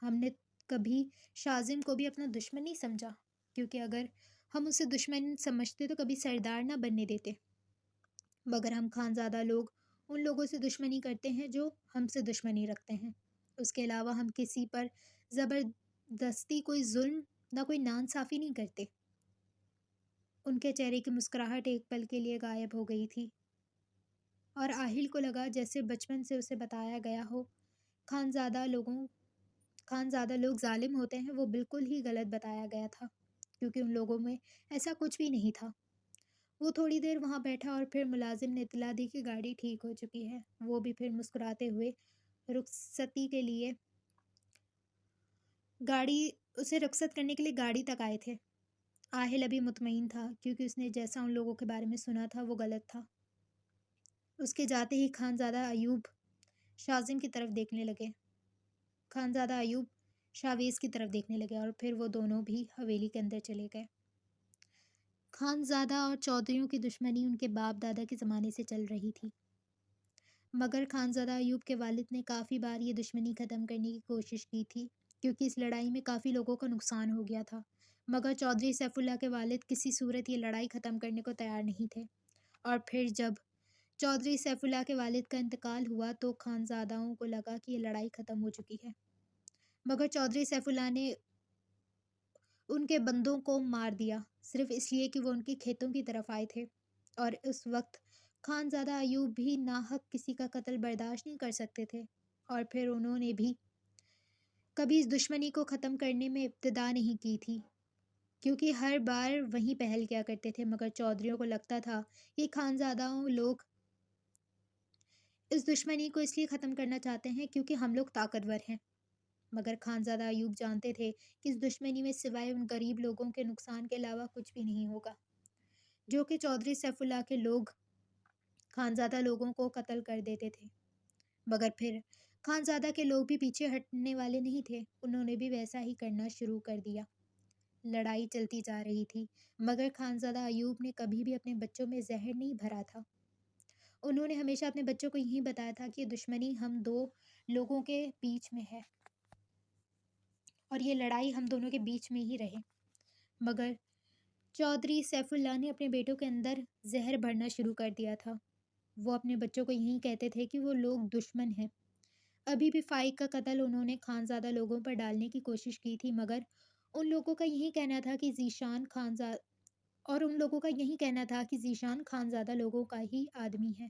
ہم نے کبھی شازم کو بھی اپنا دشمن نہیں سمجھا، کیونکہ اگر ہم اسے دشمن سمجھتے تو کبھی سردار نہ بننے دیتے، مگر ہم خانزادہ لوگ ان لوگوں سے دشمنی کرتے ہیں جو ہم سے دشمنی رکھتے ہیں۔ اس کے علاوہ ہم کسی پر زبردستی کوئی ظلم نہ کوئی ناانصافی نہیں کرتے۔ ان کے چہرے کی مسکراہٹ ایک پل کے لیے غائب ہو گئی تھی، اور آہل کو لگا جیسے بچپن سے اسے بتایا گیا ہو خانزادہ لوگ ظالم ہوتے ہیں، وہ بالکل ہی غلط بتایا گیا تھا، کیونکہ ان لوگوں میں ایسا کچھ بھی نہیں تھا۔ وہ تھوڑی دیر وہاں بیٹھا اور پھر ملازم نے اطلاع دی کہ گاڑی ٹھیک ہو چکی ہے۔ وہ بھی پھر مسکراتے ہوئے رخصت کرنے کے لیے گاڑی تک آئے تھے۔ آہل ابھی مطمئن تھا، کیونکہ اس نے جیسا ان لوگوں کے بارے میں سنا تھا وہ غلط تھا۔ اس کے جاتے ہی خانزادہ ایوب شازم کی طرف دیکھنے لگے، خانزادہ ایوب شاویز کی طرف دیکھنے لگے، اور پھر وہ دونوں بھی حویلی کے اندر چلے گئے۔ خانزادہ اور چودھریوں کی دشمنی ان کے باپ دادا کے زمانے سے چل رہی تھی، مگر خانزادہ ایوب کے والد نے کافی بار یہ دشمنی ختم کرنے کی کوشش کی تھی، کیونکہ اس لڑائی میں کافی لوگوں کا نقصان ہو گیا تھا، مگر چودھری سیف اللہ کے والد کسی صورت یہ لڑائی ختم کرنے کو تیار نہیں تھے۔ اور پھر جب چودھری سیف اللہ کے والد کا انتقال ہوا تو خانزادہوں کو لگا کہ یہ لڑائی ختم ہو چکی ہے، مگر چودھری سیف اللہ نے ان کے بندوں کو مار دیا، صرف اس لیے کہ وہ ان کے کھیتوں کی طرف آئے تھے، اور اس وقت خانزادہ ایوب بھی ناحق کسی کا قتل برداشت نہیں کر سکتے تھے، اور پھر انہوں نے بھی کبھی اس دشمنی کو ختم کرنے میں ابتدا نہیں کی تھی، کیونکہ ہر بار وہی پہل کیا کرتے تھے، مگر چودھریوں کو لگتا تھا کہ خانزادہوں لوگ اس دشمنی کو اس لیے ختم کرنا چاہتے ہیں کیونکہ ہم لوگ طاقتور ہیں، مگر خانزادہ ایوب جانتے تھے کہ اس دشمنی میں سوائے ان غریب لوگوں کے نقصان کے علاوہ کچھ بھی نہیں ہوگا، جو کہ چودھری سیف اللہ کے لوگ خانزادہ لوگوں کو قتل کر دیتے تھے۔ مگر پھر خانزادہ کے لوگ بھی پیچھے ہٹنے والے نہیں تھے، انہوں نے بھی ویسا ہی کرنا شروع کر دیا۔ لڑائی چلتی جا رہی تھی، مگر خانزادہ ایوب نے کبھی بھی اپنے بچوں میں زہر نہیں بھرا تھا۔ انہوں نے ہمیشہ اپنے بچوں کو یہی بتایا تھا کہ یہ دشمنی ہم دو لوگوں کے بیچ میں ہے، اور یہ لڑائی ہم دونوں کے بیچ میں ہی رہے، مگر چودھری سیف اللہ نے اپنے بیٹوں کے اندر زہر بھرنا شروع کر دیا تھا۔ وہ اپنے بچوں کو یہی کہتے تھے کہ وہ لوگ دشمن ہیں۔ ابھی بھی فائق کا قتل انہوں نے خانزادہ لوگوں پر ڈالنے کی کوشش کی تھی، مگر ان لوگوں کا یہی کہنا تھا کہ ذیشان خانزادہ لوگوں کا ہی آدمی ہے،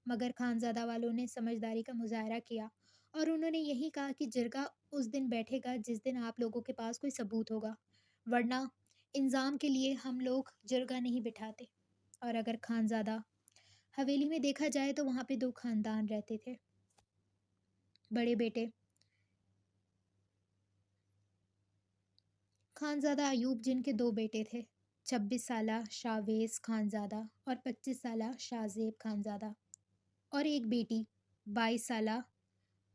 مگر خانزادہ والوں نے سمجھداری کا مظاہرہ کیا، اور انہوں نے یہی کہا کہ جرگہ اس دن بیٹھے گا جس دن آپ لوگوں کے پاس کوئی ثبوت ہوگا، ورنہ انضام کے لیے ہم لوگ جرگہ نہیں بٹھاتے۔ اور اگر خانزادہ حویلی میں دیکھا جائے تو وہاں پہ دو خاندان رہتے تھے، بڑے بیٹے خانزادہ ایوب جن کے دو بیٹے تھے، 26 سالہ شاویز خانزادہ اور 25 سالہ شاہزیب خانزادہ، اور ایک بیٹی 22 سالہ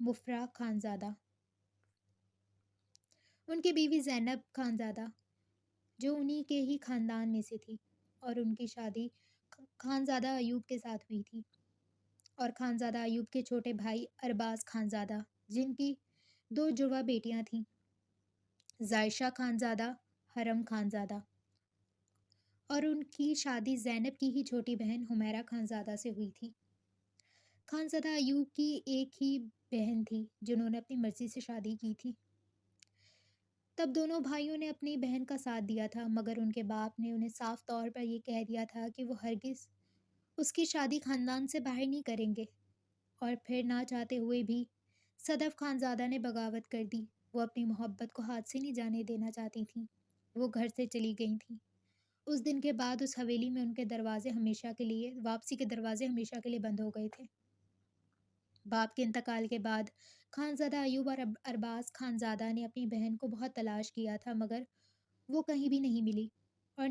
مفرح خانزادہ۔ ان کی بیوی زینب خانزادہ جو انہی کے ہی خاندان میں سے تھی، اور ان کی شادی خانزادہ ایوب کے ساتھ ہوئی تھی، اور خانزادہ ایوب کے چھوٹے بھائی ارباز خانزادہ جن کی 2 جڑواں بیٹیاں تھیں، زائشہ خانزادہ، حرم خانزادہ، اور ان کی شادی زینب کی ہی چھوٹی بہن حمیرہ خانزادہ سے ہوئی تھی۔ خانزادہ ایوب کی ایک ہی بہن تھی جنہوں نے اپنی مرضی سے شادی کی تھی۔ تب دونوں بھائیوں نے اپنی بہن کا ساتھ دیا تھا، مگر ان کے باپ نے انہیں صاف طور پر یہ کہہ دیا تھا کہ وہ ہرگز اس کی شادی خاندان سے باہر نہیں کریں گے، اور پھر نہ چاہتے ہوئے بھی صدف خانزادہ نے بغاوت کر دی۔ وہ اپنی محبت کو ہاتھ سے نہیں جانے دینا چاہتی تھیں۔ وہ گھر سے چلی گئی تھیں۔ اس دن کے بعد اس حویلی میں ان کے دروازے ہمیشہ کے لیے واپسی کے دروازے ہمیشہ کے لیے بند ہو گئے تھے۔ باپ کے انتقال کے بعد خانزادہ ایوب اور ارباز خانزادہ نے اپنی بہن کو بہت تلاش کیا تھا، مگر وہ کہیں بھی نہیں ملی، اور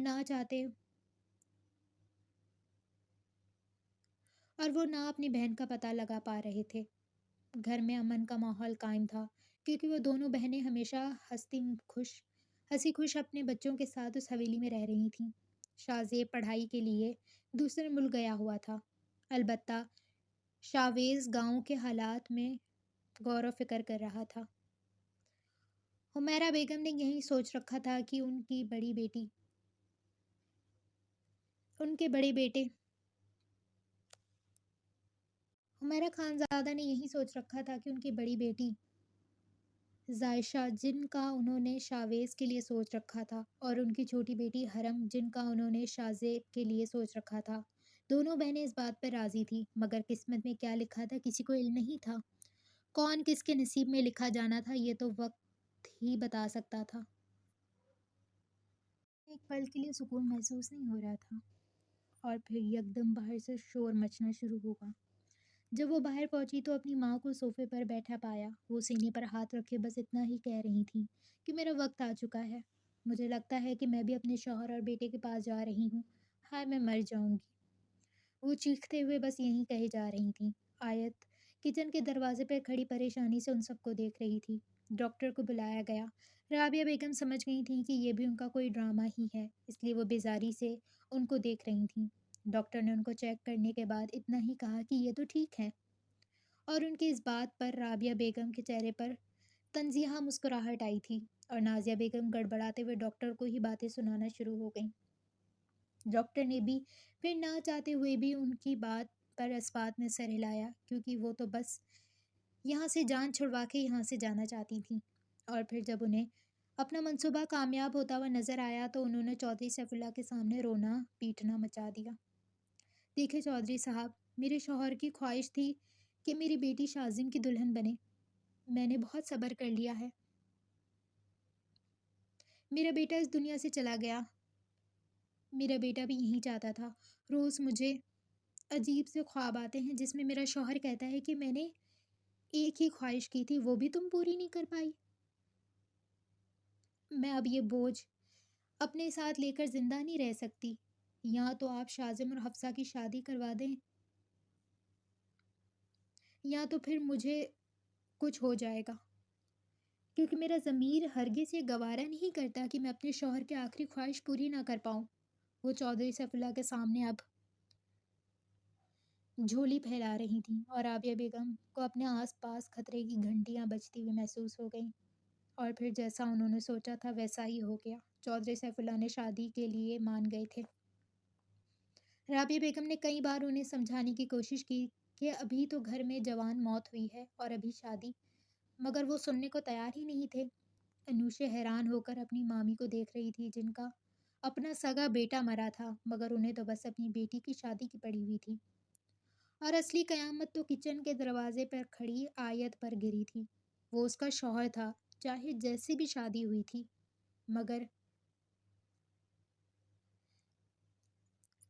وہ نہ اپنی بہن کا پتہ لگا پا رہے تھے۔ گھر میں امن کا ماحول قائم تھا، کیونکہ وہ دونوں بہنیں ہمیشہ ہنسی خوش اپنے بچوں کے ساتھ اس حویلی میں رہ رہی تھیں۔ شاہزیب پڑھائی کے لیے دوسرے ملک گیا ہوا تھا، البتہ شاویز گاؤں کے حالات میں غور و فکر کر رہا تھا۔ حمیرہ بیگم نے یہی سوچ رکھا تھا کہ ان کے بڑے بیٹے حمیرہ خانزادہ نے یہی سوچ رکھا تھا کہ ان کی بڑی بیٹی زائشہ جن کا انہوں نے شاویز کے لیے سوچ رکھا تھا، اور ان کی چھوٹی بیٹی حرم جن کا انہوں نے شاہزیب کے لیے سوچ رکھا تھا، دونوں بہنیں اس بات پر راضی تھیں، مگر قسمت میں کیا لکھا تھا کسی کو علم نہیں تھا۔ کون کس کے نصیب میں لکھا جانا تھا یہ تو وقت ہی بتا سکتا تھا۔ ایک پل کے لیے سکون محسوس نہیں ہو رہا تھا، اور پھر یکدم باہر سے شور مچنا شروع ہوا۔ جب وہ باہر پہنچی تو اپنی ماں کو صوفے پر بیٹھا پایا۔ وہ سینے پر ہاتھ رکھے بس اتنا ہی کہہ رہی تھیں کہ میرا وقت آ چکا ہے، مجھے لگتا ہے کہ میں بھی اپنے شوہر اور بیٹے کے پاس جا رہی ہوں، ہائے میں مر جاؤں گی۔ وہ چیختے ہوئے بس یہی کہے جا رہی تھیں۔ آیت کچن کے دروازے پر کھڑی پریشانی سے ان سب کو دیکھ رہی تھی۔ ڈاکٹر کو بلایا گیا۔ رابعہ بیگم سمجھ گئی تھیں کہ یہ بھی ان کا کوئی ڈرامہ ہی ہے، اس لیے وہ بیزاری سے ان کو دیکھ رہی تھیں۔ ڈاکٹر نے ان کو چیک کرنے کے بعد اتنا ہی کہا کہ یہ تو ٹھیک ہے، اور ان کی اس بات پر رابعہ بیگم کے چہرے پر تنزیہہ مسکراہٹ آئی تھی، اور نازیہ بیگم گڑبڑاتے ہوئے ڈاکٹر کو ہی باتیں سنانا شروع ہو گئیں۔ ڈاکٹر نے بھی پھر نہ چاہتے ہوئے بھی ان کی بات پر اثبات میں سر ہلایا، کیونکہ وہ تو بس یہاں سے جان چھڑوا کے یہاں سے جانا چاہتی تھیں۔ اور پھر جب انہیں اپنا منصوبہ کامیاب ہوتا ہوا نظر آیا تو انہوں نے چودھری سیف اللہ کے سامنے رونا پیٹنا مچا دیا۔ دیکھیں چودھری صاحب، میرے شوہر کی خواہش تھی کہ میری بیٹی شازن کی دلہن بنے۔ میں نے بہت صبر کر لیا ہے۔ میرا بیٹا اس دنیا سے چلا گیا، میرا بیٹا بھی یہی چاہتا تھا۔ روز مجھے عجیب سے خواب آتے ہیں جس میں میرا شوہر کہتا ہے کہ میں نے ایک ہی خواہش کی تھی، وہ بھی تم پوری نہیں کر پائی۔ میں اب یہ بوجھ اپنے ساتھ لے کر زندہ نہیں رہ سکتی۔ یا تو آپ شازم اور حفصہ کی شادی کروا دیں، یا تو پھر مجھے کچھ ہو جائے گا، کیونکہ میرا ضمیر ہرگز یہ گوارا نہیں کرتا کہ میں اپنے شوہر کی آخری خواہش پوری نہ کر پاؤں۔ وہ چودھری سیف اللہ کے سامنے اب جھولی پھیلا رہی تھیں، اور رابعہ بیگم کو اپنے آس پاس خطرے کی گھنٹیاں بجتی ہوئی محسوس ہو گئیں۔ اور پھر جیسا انہوں نے سوچا تھا ویسا ہی ہو گیا۔ چودھری سیف اللہ نے شادی کے لیے مان گئے تھے۔ رابعہ بیگم نے کئی بار انہیں سمجھانے کی کوشش کی کہ ابھی تو گھر میں جوان موت ہوئی ہے اور ابھی شادی، مگر وہ سننے کو تیار ہی نہیں تھے۔ انوشے حیران ہو کر اپنی مامی کو دیکھ رہی تھی جن کا اپنا سگا بیٹا مرا تھا، مگر انہیں تو بس اپنی بیٹی کی شادی کی پڑی ہوئی تھی، اور اصلی قیامت تو کچن کے دروازے پر کھڑی آیت پر گری تھی۔ وہ اس کا شوہر تھا، چاہے جیسی بھی شادی ہوئی تھی، مگر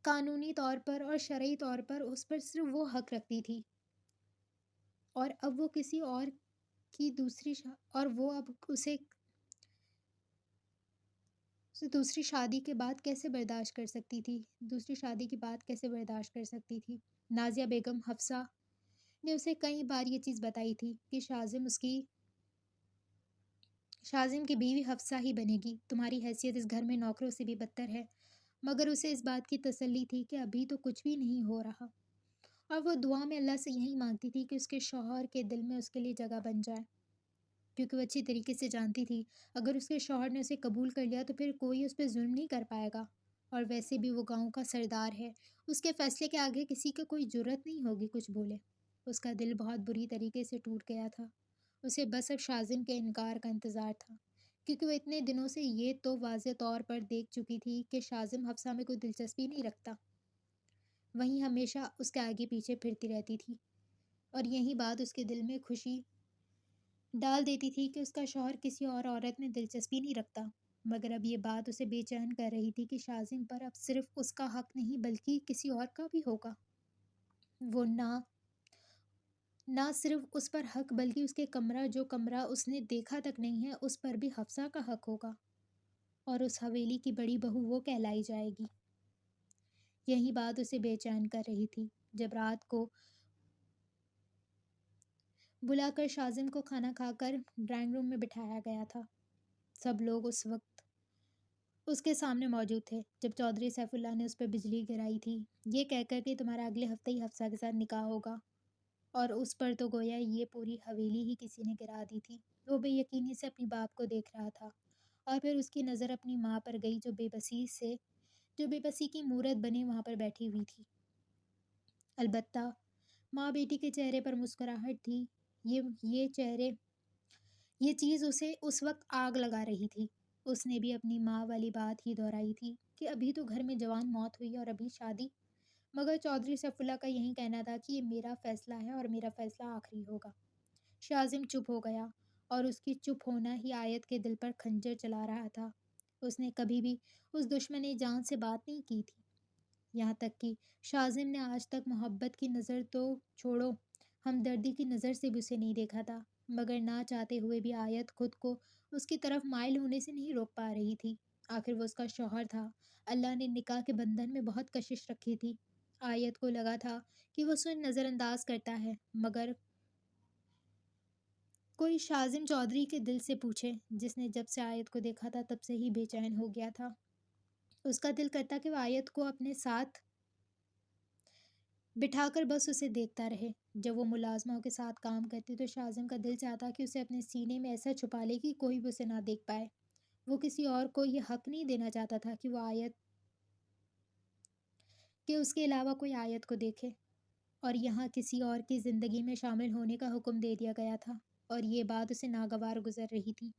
قانونی طور پر اور شرعی طور پر اس پر صرف وہ حق رکھتی تھی، اور اب وہ کسی اور کی اور وہ اب اسے اسے دوسری شادی کے بعد کیسے برداشت کر سکتی تھی؟ دوسری شادی کی بات کیسے برداشت کر سکتی تھی؟ نازیہ بیگم حفصہ نے اسے کئی بار یہ چیز بتائی تھی کہ شازم کی بیوی حفصہ ہی بنے گی، تمہاری حیثیت اس گھر میں نوکروں سے بھی بدتر ہے۔ مگر اسے اس بات کی تسلی تھی کہ ابھی تو کچھ بھی نہیں ہو رہا، اور وہ دعا میں اللہ سے یہی مانگتی تھی کہ اس کے شوہر کے دل میں اس کے لیے جگہ بن جائے، کیونکہ وہ اچھی طریقے سے جانتی تھی اگر اس کے شوہر نے اسے قبول کر لیا تو پھر کوئی اس پہ ظلم نہیں کر پائے گا، اور ویسے بھی وہ گاؤں کا سردار ہے، اس کے فیصلے کے آگے کسی کا کوئی جرأت نہیں ہوگی کچھ بولے۔ اس کا دل بہت بری طریقے سے ٹوٹ گیا تھا، اسے بس اب شازم کے انکار کا انتظار تھا، کیونکہ وہ اتنے دنوں سے یہ تو واضح طور پر دیکھ چکی تھی کہ شازم حفصہ میں کوئی دلچسپی نہیں رکھتا، وہیں ہمیشہ اس کے آگے پیچھے پھرتی رہتی تھی، اور یہی بات اس کے دل میں خوشی ڈال دیتی تھی کہ اس کا شوہر کسی اور عورت میں دلچسپی نہیں رکھتا۔ مگر اب یہ بات اسے بے چین کر رہی تھی کہ شازم پر اب صرف اس کا حق نہیں بلکہ کسی اور کا بھی ہوگا۔ وہ نہ صرف اس پر حق بلکہ اس کے جو کمرہ اس نے دیکھا تک نہیں ہے اس پر بھی حفصہ کا حق ہوگا، اور اس حویلی کی بڑی بہو وہ کہلائی جائے گی۔ یہی بات اسے بے چین کر رہی تھی جب رات کو بلا کر شازم کو کھانا کھا کر ڈرائنگ روم میں بٹھایا گیا تھا۔ سب لوگ اس وقت اس کے سامنے موجود تھے جب چودھری سیف اللہ نے اس پر بجلی گرائی تھی، یہ کہہ کر کہ تمہارا اگلے ہفتے ہی حفصہ کے ساتھ نکاح ہوگا، اور اس پر تو گویا یہ پوری حویلی ہی کسی نے گرا دی تھی۔ وہ بے یقینی سے اپنی باپ کو دیکھ رہا تھا، اور پھر اس کی نظر اپنی ماں پر گئی جو بے بسی کی مورت بنے وہاں پر بیٹھی ہوئی تھی۔ البتہ ماں بیٹی کے چہرے پر مسکراہٹ تھی، یہ چیز اسے اس وقت آگ لگا رہی تھی۔ اس نے بھی اپنی ماں والی بات ہی دہرائی تھی کہ ابھی تو گھر میں جوان موت ہوئی اور ابھی شادی، مگر چودھری سیف اللہ کا یہی کہنا تھا کہ یہ میرا فیصلہ ہے اور میرا فیصلہ آخری ہوگا۔ شازم چپ ہو گیا، اور اس کی چپ ہونا ہی آیت کے دل پر خنجر چلا رہا تھا۔ اس نے کبھی بھی اس دشمن جان سے بات نہیں کی تھی، یہاں تک کہ شازم نے آج تک محبت کی نظر تو چھوڑو، ہمدردی کی نظر سے بھی اسے نہیں دیکھا تھا، مگر نہ چاہتے ہوئے بھی آیت خود کو اس کی طرف مائل ہونے سے نہیں روک پا رہی تھی۔ آخر وہ اس کا شوہر تھا، اللہ نے نکاح کے بندھن میں بہت کشش رکھی تھی۔ آیت کو لگا تھا کہ وہ اسے نظر انداز کرتا ہے، مگر کوئی شازم چودھری کے دل سے پوچھے، جس نے جب سے آیت کو دیکھا تھا تب سے ہی بے چین ہو گیا تھا۔ اس کا دل کرتا کہ وہ آیت کو اپنے ساتھ بٹھا کر بس اسے دیکھتا رہے۔ جب وہ ملازموں کے ساتھ کام کرتی تو شازم کا دل چاہتا کہ اسے اپنے سینے میں ایسا چھپا لے کہ کوئی بھی اسے نہ دیکھ پائے۔ وہ کسی اور کو یہ حق نہیں دینا چاہتا تھا کہ اس کے علاوہ کوئی آیت کو دیکھے، اور یہاں کسی اور کی زندگی میں شامل ہونے کا حکم دے دیا گیا تھا، اور یہ بات اسے ناگوار گزر رہی تھی،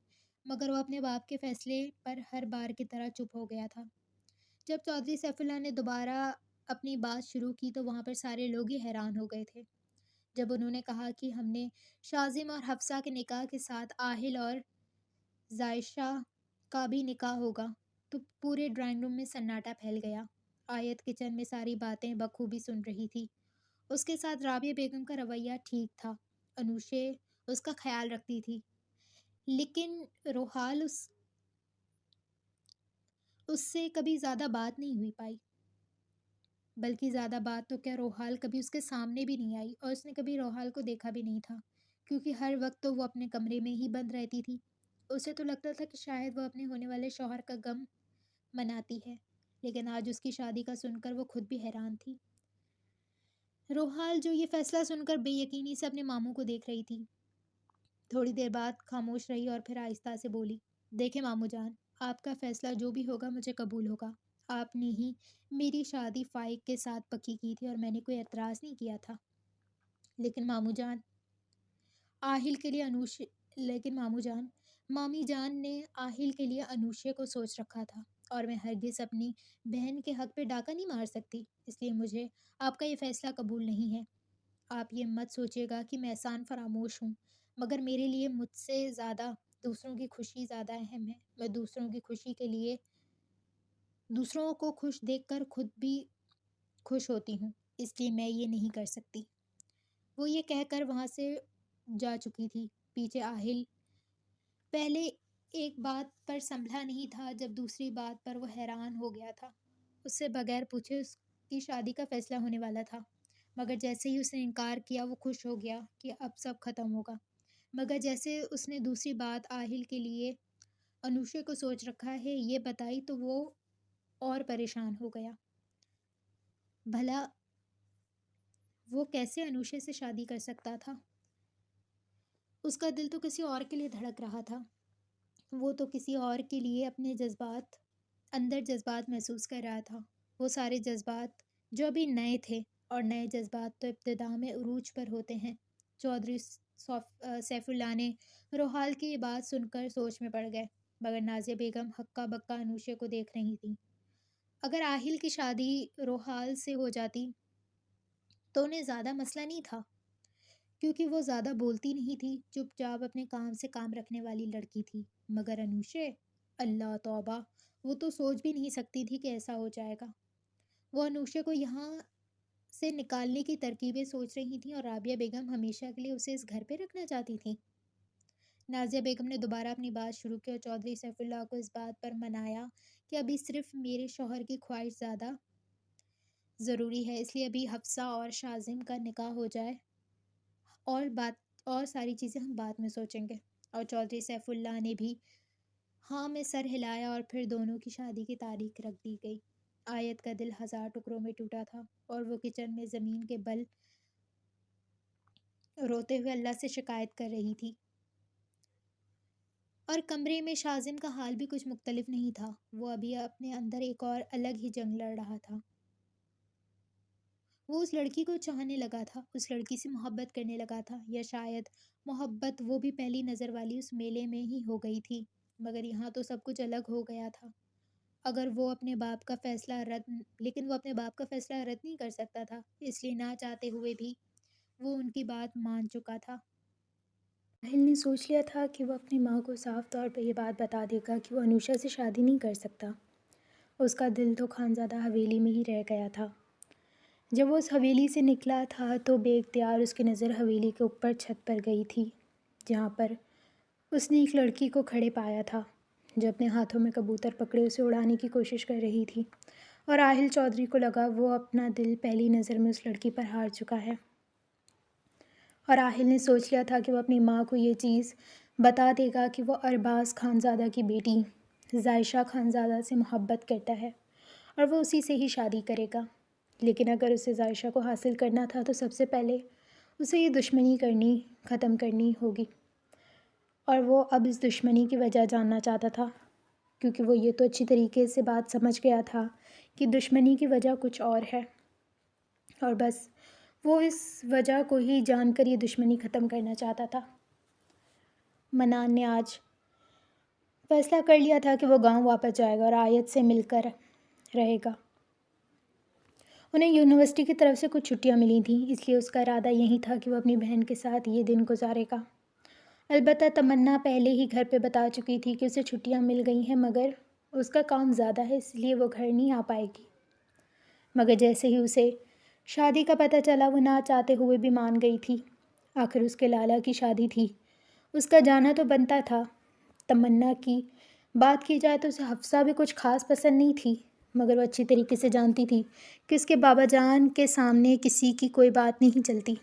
مگر وہ اپنے باپ کے فیصلے پر ہر بار کی طرح چپ ہو گیا تھا۔ جب چودھری سیف اللہ نے دوبارہ اپنی بات شروع کی تو وہاں پر سارے لوگ ہی حیران ہو گئے تھے۔ جب انہوں نے کہا کہ ہم نے شازم اور حفصہ کے نکاح کے ساتھ آہل اور زائشہ کا بھی نکاح ہوگا تو پورے ڈرائنگ روم میں سناٹا پھیل گیا۔ آیت کچن میں ساری باتیں بخوبی سن رہی تھی۔ اس کے ساتھ رابعہ بیگم کا رویہ ٹھیک تھا، انوشے اس کا خیال رکھتی تھی، لیکن روحال اس سے کبھی زیادہ بات نہیں ہوئی پائی، بلکہ زیادہ بات تو کیا روحال کبھی اس کے سامنے بھی نہیں آئی، اور اس نے کبھی روحال کو دیکھا بھی نہیں تھا، کیونکہ ہر وقت تو وہ اپنے کمرے میں ہی بند رہتی تھی۔ اسے تو لگتا تھا کہ شاید وہ اپنے ہونے والے شوہر کا غم مناتی ہے، لیکن آج اس کی شادی کا سن کر وہ خود بھی حیران تھی۔ روحال جو یہ فیصلہ سن کر بے یقینی سے اپنے ماموں کو دیکھ رہی تھی، تھوڑی دیر بعد خاموش رہی اور پھر آہستہ سے بولی، دیکھیں ماموں جان، آپ کا فیصلہ جو بھی ہوگا مجھے قبول ہوگا۔ آپ نے ہی میری شادی فائق کے ساتھ پکی کی تھی اور میں نے کوئی اعتراض نہیں کیا تھا، لیکن ماموں جان مامی جان نے آہل کے لیے انوشے کو سوچ رکھا تھا، اور میں ہرگز اپنی بہن کے حق پہ ڈاکہ نہیں مار سکتی، اس لیے مجھے آپ کا یہ فیصلہ قبول نہیں ہے۔ آپ یہ مت سوچیے گا کہ میں احسان فراموش ہوں، مگر میرے لیے مجھ سے زیادہ دوسروں کی خوشی زیادہ اہم ہے۔ میں دوسروں کی خوشی کے لیے دوسروں کو خوش دیکھ کر خود بھی خوش ہوتی ہوں، اس لیے میں یہ نہیں کر سکتی۔ وہ یہ کہہ کر وہاں سے جا چکی تھی۔ پیچھے آہل پہلے ایک بات پر سنبھلا نہیں تھا جب دوسری بات پر وہ حیران ہو گیا تھا۔ اس سے بغیر پوچھے اس کی شادی کا فیصلہ ہونے والا تھا، مگر جیسے ہی اس نے انکار کیا وہ خوش ہو گیا کہ اب سب ختم ہوگا۔ مگر جیسے اس نے دوسری بات آہل کے لیے انوشے کو سوچ رکھا ہے یہ بتائی تو وہ اور پریشان ہو گیا۔ بھلا وہ کیسے انوشے سے شادی کر سکتا تھا؟ اس کا دل تو کسی اور کے لیے دھڑک رہا تھا۔ وہ تو کسی اور کے لیے اپنے جذبات محسوس کر رہا تھا۔ وہ سارے جذبات جو ابھی نئے تھے، اور نئے جذبات تو ابتدا میں عروج پر ہوتے ہیں۔ چودھری سیف اللہ نے روحال کی یہ بات سن کر سوچ میں پڑ گئے، مگر نازیہ بیگم ہکا بکا انوشے کو دیکھ رہی تھیں۔ اگر آہل کی شادی روحال سے ہو جاتی تو انہیں زیادہ مسئلہ نہیں تھا، کیونکہ وہ زیادہ بولتی نہیں تھی، چپ چاپ اپنے کام سے کام رکھنے والی لڑکی تھی۔ مگر انوشے، اللہ توبہ، وہ تو سوچ بھی نہیں سکتی تھی کہ ایسا ہو جائے گا۔ وہ انوشے کو یہاں سے نکالنے کی ترکیبیں سوچ رہی تھیں، اور رابعہ بیگم ہمیشہ کے لیے اسے اس گھر پہ رکھنا چاہتی تھیں۔ نازیہ بیگم نے دوبارہ اپنی بات شروع کی اور چودھری سیف اللہ کو اس بات پر منایا کہ ابھی صرف میرے شوہر کی خواہش زیادہ ضروری ہے، اس لیے ابھی حفصہ اور شازم کا نکاح ہو جائے اور ساری چیزیں ہم بعد میں سوچیں گے۔ اور چودھری سیف اللہ نے بھی ہاں میں سر ہلایا، اور پھر دونوں کی شادی کی تاریخ رکھ دی گئی۔ آیت کا دل 1000 ٹکڑوں میں ٹوٹا تھا، اور وہ کچن میں زمین کے بل روتے ہوئے اللہ سے شکایت کر رہی تھی۔ اور کمرے میں شازم کا حال بھی کچھ مختلف نہیں تھا۔ وہ ابھی اپنے اندر ایک اور الگ ہی جنگ لڑ رہا تھا۔ وہ اس لڑکی کو چاہنے لگا تھا، اس لڑکی سے محبت کرنے لگا تھا، یا شاید محبت وہ بھی پہلی نظر والی اس میلے میں ہی ہو گئی تھی۔ مگر یہاں تو سب کچھ الگ ہو گیا تھا۔ لیکن وہ اپنے باپ کا فیصلہ رد نہیں کر سکتا تھا، اس لیے نہ چاہتے ہوئے بھی وہ ان کی بات مان چکا تھا۔ راہل نے سوچ لیا تھا کہ وہ اپنی ماں کو صاف طور پر یہ بات بتا دے گا کہ وہ انوشا سے شادی نہیں کر سکتا۔ اس کا دل تو خانزادہ حویلی میں ہی رہ گیا تھا۔ جب وہ اس حویلی سے نکلا تھا تو بے اختیار اس کی نظر حویلی کے اوپر چھت پر گئی تھی، جہاں پر اس نے ایک لڑکی کو کھڑے پایا تھا جو اپنے ہاتھوں میں کبوتر پکڑے اسے اڑانے کی کوشش کر رہی تھی، اور راہل چودھری کو لگا وہ اپنا دل پہلی نظر میں اس لڑکی پر ہار چکا ہے۔ اور راہل نے سوچ لیا تھا کہ وہ اپنی ماں کو یہ چیز بتا دے گا کہ وہ ارباز خانزادہ کی بیٹی زائشہ خانزادہ سے محبت کرتا ہے، اور وہ اسی سے ہی شادی کرے گا۔ لیکن اگر اسے زائشہ کو حاصل کرنا تھا تو سب سے پہلے اسے یہ دشمنی ختم کرنی ہوگی، اور وہ اب اس دشمنی کی وجہ جاننا چاہتا تھا، کیونکہ وہ یہ تو اچھی طریقے سے بات سمجھ گیا تھا کہ دشمنی کی وجہ کچھ اور ہے، اور بس وہ اس وجہ کو ہی جان کر یہ دشمنی ختم کرنا چاہتا تھا۔ منان نے آج فیصلہ کر لیا تھا کہ وہ گاؤں واپس جائے گا اور آیت سے مل کر رہے گا۔ انہیں یونیورسٹی کی طرف سے کچھ چھٹیاں ملی تھیں، اس لیے اس کا ارادہ یہی تھا کہ وہ اپنی بہن کے ساتھ یہ دن گزارے گا۔ البتہ تمنا پہلے ہی گھر پہ بتا چکی تھی کہ اسے چھٹیاں مل گئی ہیں، مگر اس کا کام زیادہ ہے، اس لیے وہ گھر نہیں آ پائے گی۔ مگر جیسے ہی اسے شادی کا پتہ چلا وہ نہ چاہتے ہوئے بھی مان گئی تھی۔ آخر اس کے لالا کی شادی تھی، اس کا جانا تو بنتا تھا۔ تمنا کی بات کی جائے تو اسے حفصہ بھی کچھ خاص پسند نہیں تھی، مگر وہ اچھی طریقے سے جانتی تھی کہ اس کے بابا جان کے سامنے کسی کی کوئی بات نہیں چلتی،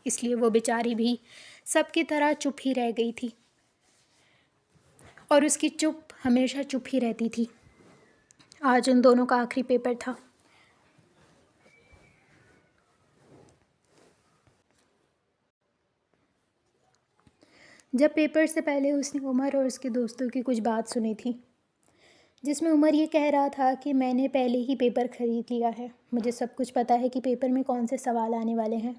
اس لیے وہ بیچاری بھی سب کی طرح چپ ہی رہ گئی تھی، اور اس کی چپ ہمیشہ چپ ہی رہتی تھی۔ آج ان دونوں کا آخری پیپر تھا۔ جب پیپر سے پہلے اس نے عمر اور اس کے دوستوں کی کچھ بات سنی تھی، جس میں عمر یہ کہہ رہا تھا کہ میں نے پہلے ہی پیپر خرید لیا ہے، مجھے سب کچھ پتہ ہے کہ پیپر میں کون سے سوال آنے والے ہیں،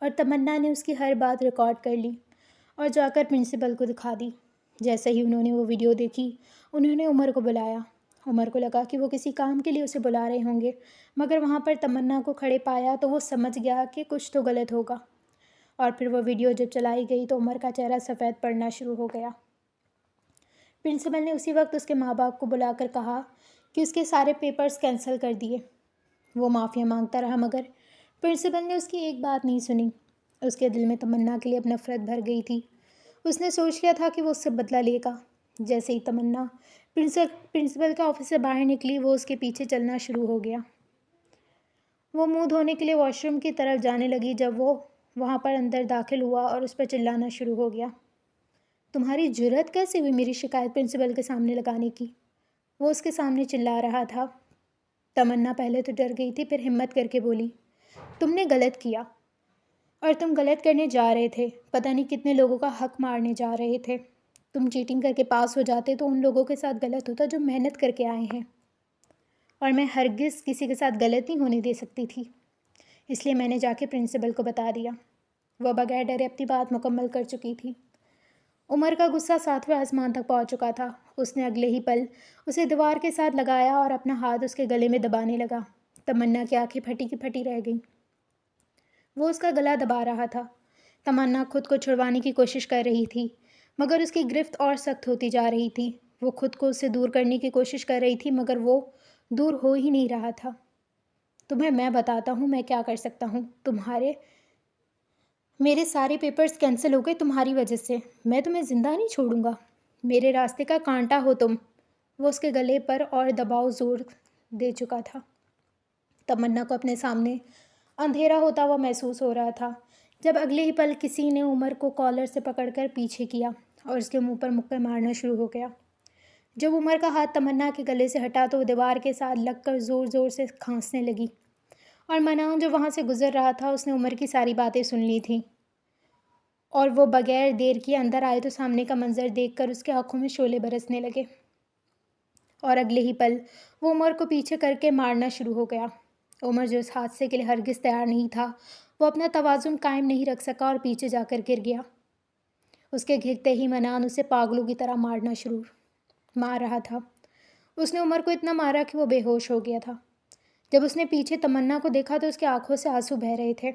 اور تمنا نے اس کی ہر بات ریکارڈ کر لی اور جا کر پرنسپل کو دکھا دی۔ جیسے ہی انہوں نے وہ ویڈیو دیکھی، انہوں نے عمر کو بلایا۔ عمر کو لگا کہ وہ کسی کام کے لیے اسے بلا رہے ہوں گے، مگر وہاں پر تمنا کو کھڑے پایا تو وہ سمجھ گیا کہ کچھ تو غلط ہوگا، اور پھر وہ ویڈیو جب چلائی گئی تو عمر کا چہرہ سفید پڑنا شروع ہو گیا۔ پرنسپل نے اسی وقت اس کے ماں باپ کو بلا کر کہا کہ اس کے سارے پیپرز کینسل کر دیے۔ وہ معافی مانگتا رہا، مگر پرنسپل نے اس کی ایک بات نہیں سنی۔ اس کے دل میں تمنا کے لیے اب نفرت بھر گئی تھی۔ اس نے سوچ لیا تھا کہ وہ اس سے بدلہ لے گا، جیسے ہی تمنا پرنسپل کے آفس سے باہر نکلی وہ اس کے پیچھے چلنا شروع ہو گیا۔ وہ منہ دھونے کے لیے واش روم کی طرف جانے لگی جب وہ وہاں پر اندر داخل ہوا اور اس پر چلانا شروع ہو گیا۔ تمہاری جرأت کیسے ہوئی میری شکایت پرنسپل کے سامنے لگانے کی؟ وہ اس کے سامنے چلا رہا تھا۔ تمنا پہلے تو ڈر گئی تھی، پھر ہمت کر کے بولی، تم نے غلط کیا اور تم غلط کرنے جا رہے تھے، پتہ نہیں کتنے لوگوں کا حق مارنے جا رہے تھے۔ تم چیٹنگ کر کے پاس ہو جاتے تو ان لوگوں کے ساتھ غلط ہوتا جو محنت کر کے آئے ہیں، اور میں ہرگز کسی کے ساتھ غلط نہیں ہونے دے سکتی تھی، اس لیے میں نے جا کے پرنسپل کو بتا دیا۔ وہ بغیر ڈرے اپنی بات مکمل کر چکی تھی۔ عمر کا غصہ 7ویں آسمان تک پہنچ چکا تھا۔ اس نے اگلے ہی پل اسے دیوار کے ساتھ لگایا اور اپنا ہاتھ اس کے گلے میں دبانے لگا۔ تمنا کی آنکھیں پھٹی کی پھٹی رہ گئیں۔ وہ اس کا گلا دبا رہا تھا۔ تمنا خود کو چھڑوانے کی کوشش کر رہی تھی، مگر اس کی گرفت اور سخت ہوتی جا رہی تھی۔ وہ خود کو اس سے دور کرنے کی کوشش کر رہی تھی، مگر وہ دور ہو ہی نہیں رہا تھا۔ تمہیں میں بتاتا ہوں میں کیا کر سکتا ہوں۔ میرے سارے پیپرز کینسل ہو گئے تمہاری وجہ سے۔ میں تمہیں زندہ نہیں چھوڑوں گا۔ میرے راستے کا کانٹا ہو تم۔ وہ اس کے گلے پر اور دباؤ زور دے چکا تھا۔ تمنا کو اپنے سامنے اندھیرا ہوتا ہوا محسوس ہو رہا تھا، جب اگلے ہی پل کسی نے عمر کو کالر سے پکڑ کر پیچھے کیا اور اس کے منہ پر مکے مارنا شروع ہو گیا۔ جب عمر کا ہاتھ تمنا کے گلے سے ہٹا تو وہ دیوار کے ساتھ لگ کر زور زور سے کھانسنے لگی، اور منان جو وہاں سے گزر رہا تھا اس نے عمر کی ساری باتیں سن لی تھیں، اور وہ بغیر دیر کیے اندر آئے تو سامنے کا منظر دیکھ کر اس کے آنکھوں میں شعلے برسنے لگے، اور اگلے ہی پل وہ عمر کو پیچھے کر کے مارنا شروع ہو گیا۔ عمر جو اس حادثے کے لیے ہرگز تیار نہیں تھا، وہ اپنا توازن قائم نہیں رکھ سکا اور پیچھے جا کر گر گیا۔ اس کے گرتے ہی منان اسے پاگلوں کی طرح مار رہا تھا۔ اس نے عمر کو اتنا مارا کہ وہ بے ہوش ہو گیا تھا۔ جب اس نے پیچھے تمنا کو دیکھا تو اس کی آنکھوں سے آنسو بہہ رہے تھے۔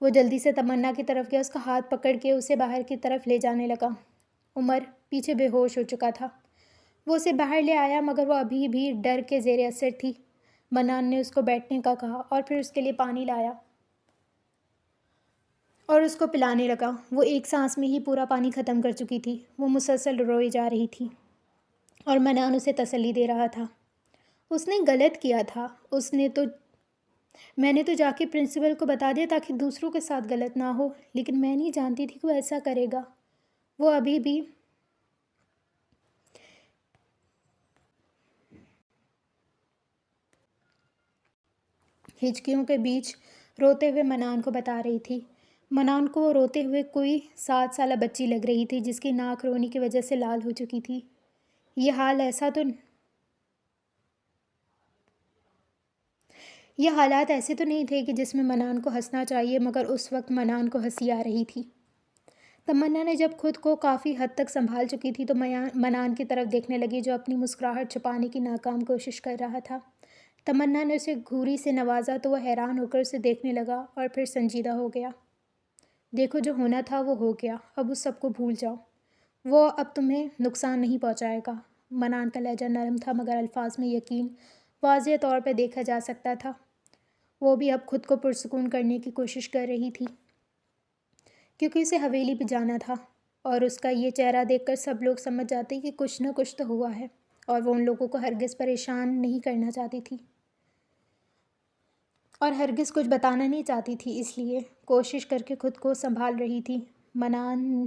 وہ جلدی سے تمنا کی طرف گیا، اس کا ہاتھ پکڑ کے اسے باہر کی طرف لے جانے لگا۔ عمر پیچھے بے ہوش ہو چکا تھا۔ وہ اسے باہر لے آیا، مگر وہ ابھی بھی ڈر کے زیر اثر تھی۔ منان نے اس کو بیٹھنے کا کہا اور پھر اس کے لیے پانی لایا اور اس کو پلانے لگا۔ وہ ایک سانس میں ہی پورا پانی ختم کر چکی تھی۔ وہ مسلسل روئے جا رہی تھی اور منان اسے تسلی دے رہا تھا۔ اس نے غلط کیا تھا۔ میں نے تو جا کے پرنسپل کو بتا دیا تاکہ دوسروں کے ساتھ غلط نہ ہو، لیکن میں نہیں جانتی تھی کہ وہ ایسا کرے گا۔ وہ ابھی بھی ہچکیوں کے بیچ روتے ہوئے منان کو بتا رہی تھی۔ منان کو وہ روتے ہوئے کوئی 7 سالہ بچی لگ رہی تھی جس کی ناک رونے کی وجہ سے لال ہو چکی تھی۔ یہ حالات ایسے تو نہیں تھے کہ جس میں منان کو ہنسنا چاہیے، مگر اس وقت منان کو ہنسی آ رہی تھی۔ تمنا نے جب خود کو کافی حد تک سنبھال چکی تھی تو منان کی طرف دیکھنے لگی جو اپنی مسکراہٹ چھپانے کی ناکام کوشش کر رہا تھا۔ تمنا نے اسے گھوری سے نوازا تو وہ حیران ہو کر اسے دیکھنے لگا اور پھر سنجیدہ ہو گیا۔ دیکھو جو ہونا تھا وہ ہو گیا، اب اس سب کو بھول جاؤ۔ وہ اب تمہیں نقصان نہیں پہنچائے گا۔ منان کا لہجہ نرم تھا، مگر الفاظ میں یقین واضح طور پہ دیکھا جا سکتا تھا۔ وہ بھی اب خود کو پرسکون کرنے کی کوشش کر رہی تھی، کیونکہ اسے حویلی پہ جانا تھا، اور اس کا یہ چہرہ دیکھ کر سب لوگ سمجھ جاتے کہ کچھ نہ کچھ تو ہوا ہے، اور وہ ان لوگوں کو ہرگز پریشان نہیں کرنا چاہتی تھی اور ہرگز کچھ بتانا نہیں چاہتی تھی، اس لیے کوشش کر کے خود کو سنبھال رہی تھی۔ منان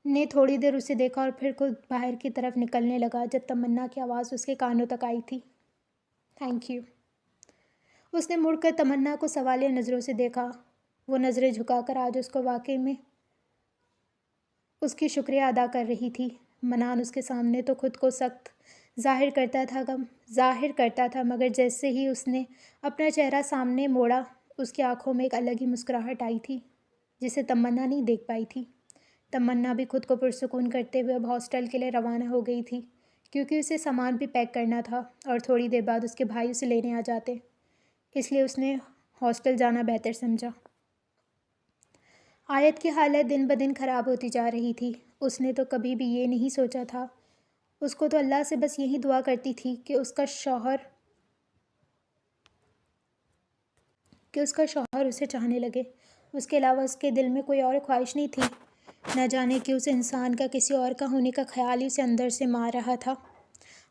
نے تھوڑی دیر اسے دیکھا اور پھر خود باہر کی طرف نکلنے لگا جب تمنا کی آواز اس کے کانوں تک آئی تھی، تھینک یو۔ اس نے مڑ کر تمنا کو سوالیہ نظروں سے دیکھا۔ وہ نظریں جھکا کر آج اس کو واقعی میں اس کی شکریہ ادا کر رہی تھی۔ منان اس کے سامنے تو خود کو سخت ظاہر کرتا تھا، مگر جیسے ہی اس نے اپنا چہرہ سامنے موڑا اس کی آنکھوں میں ایک الگ ہی مسکراہٹ آئی تھی جسے تمنا نہیں دیکھ پائی تھی۔ تمنا بھی خود کو پرسکون کرتے ہوئے اب ہاسٹل کے لیے روانہ ہو گئی تھی، کیونکہ اسے سامان بھی پیک کرنا تھا اور تھوڑی دیر بعد اس کے بھائی اسے لینے آ جاتے، اس لیے اس نے ہاسٹل جانا بہتر سمجھا۔ آیت کی حالت دن بدن خراب ہوتی جا رہی تھی۔ اس نے تو کبھی بھی یہ نہیں سوچا تھا۔ اس کو تو اللہ سے بس یہی دعا کرتی تھی کہ اس کا شوہر اسے چاہنے لگے۔ اس کے علاوہ اس کے دل میں کوئی اور خواہش نہیں تھی۔ نہ جانے کہ اس انسان کا کسی اور کا ہونے کا خیال ہی اسے اندر سے مار رہا تھا۔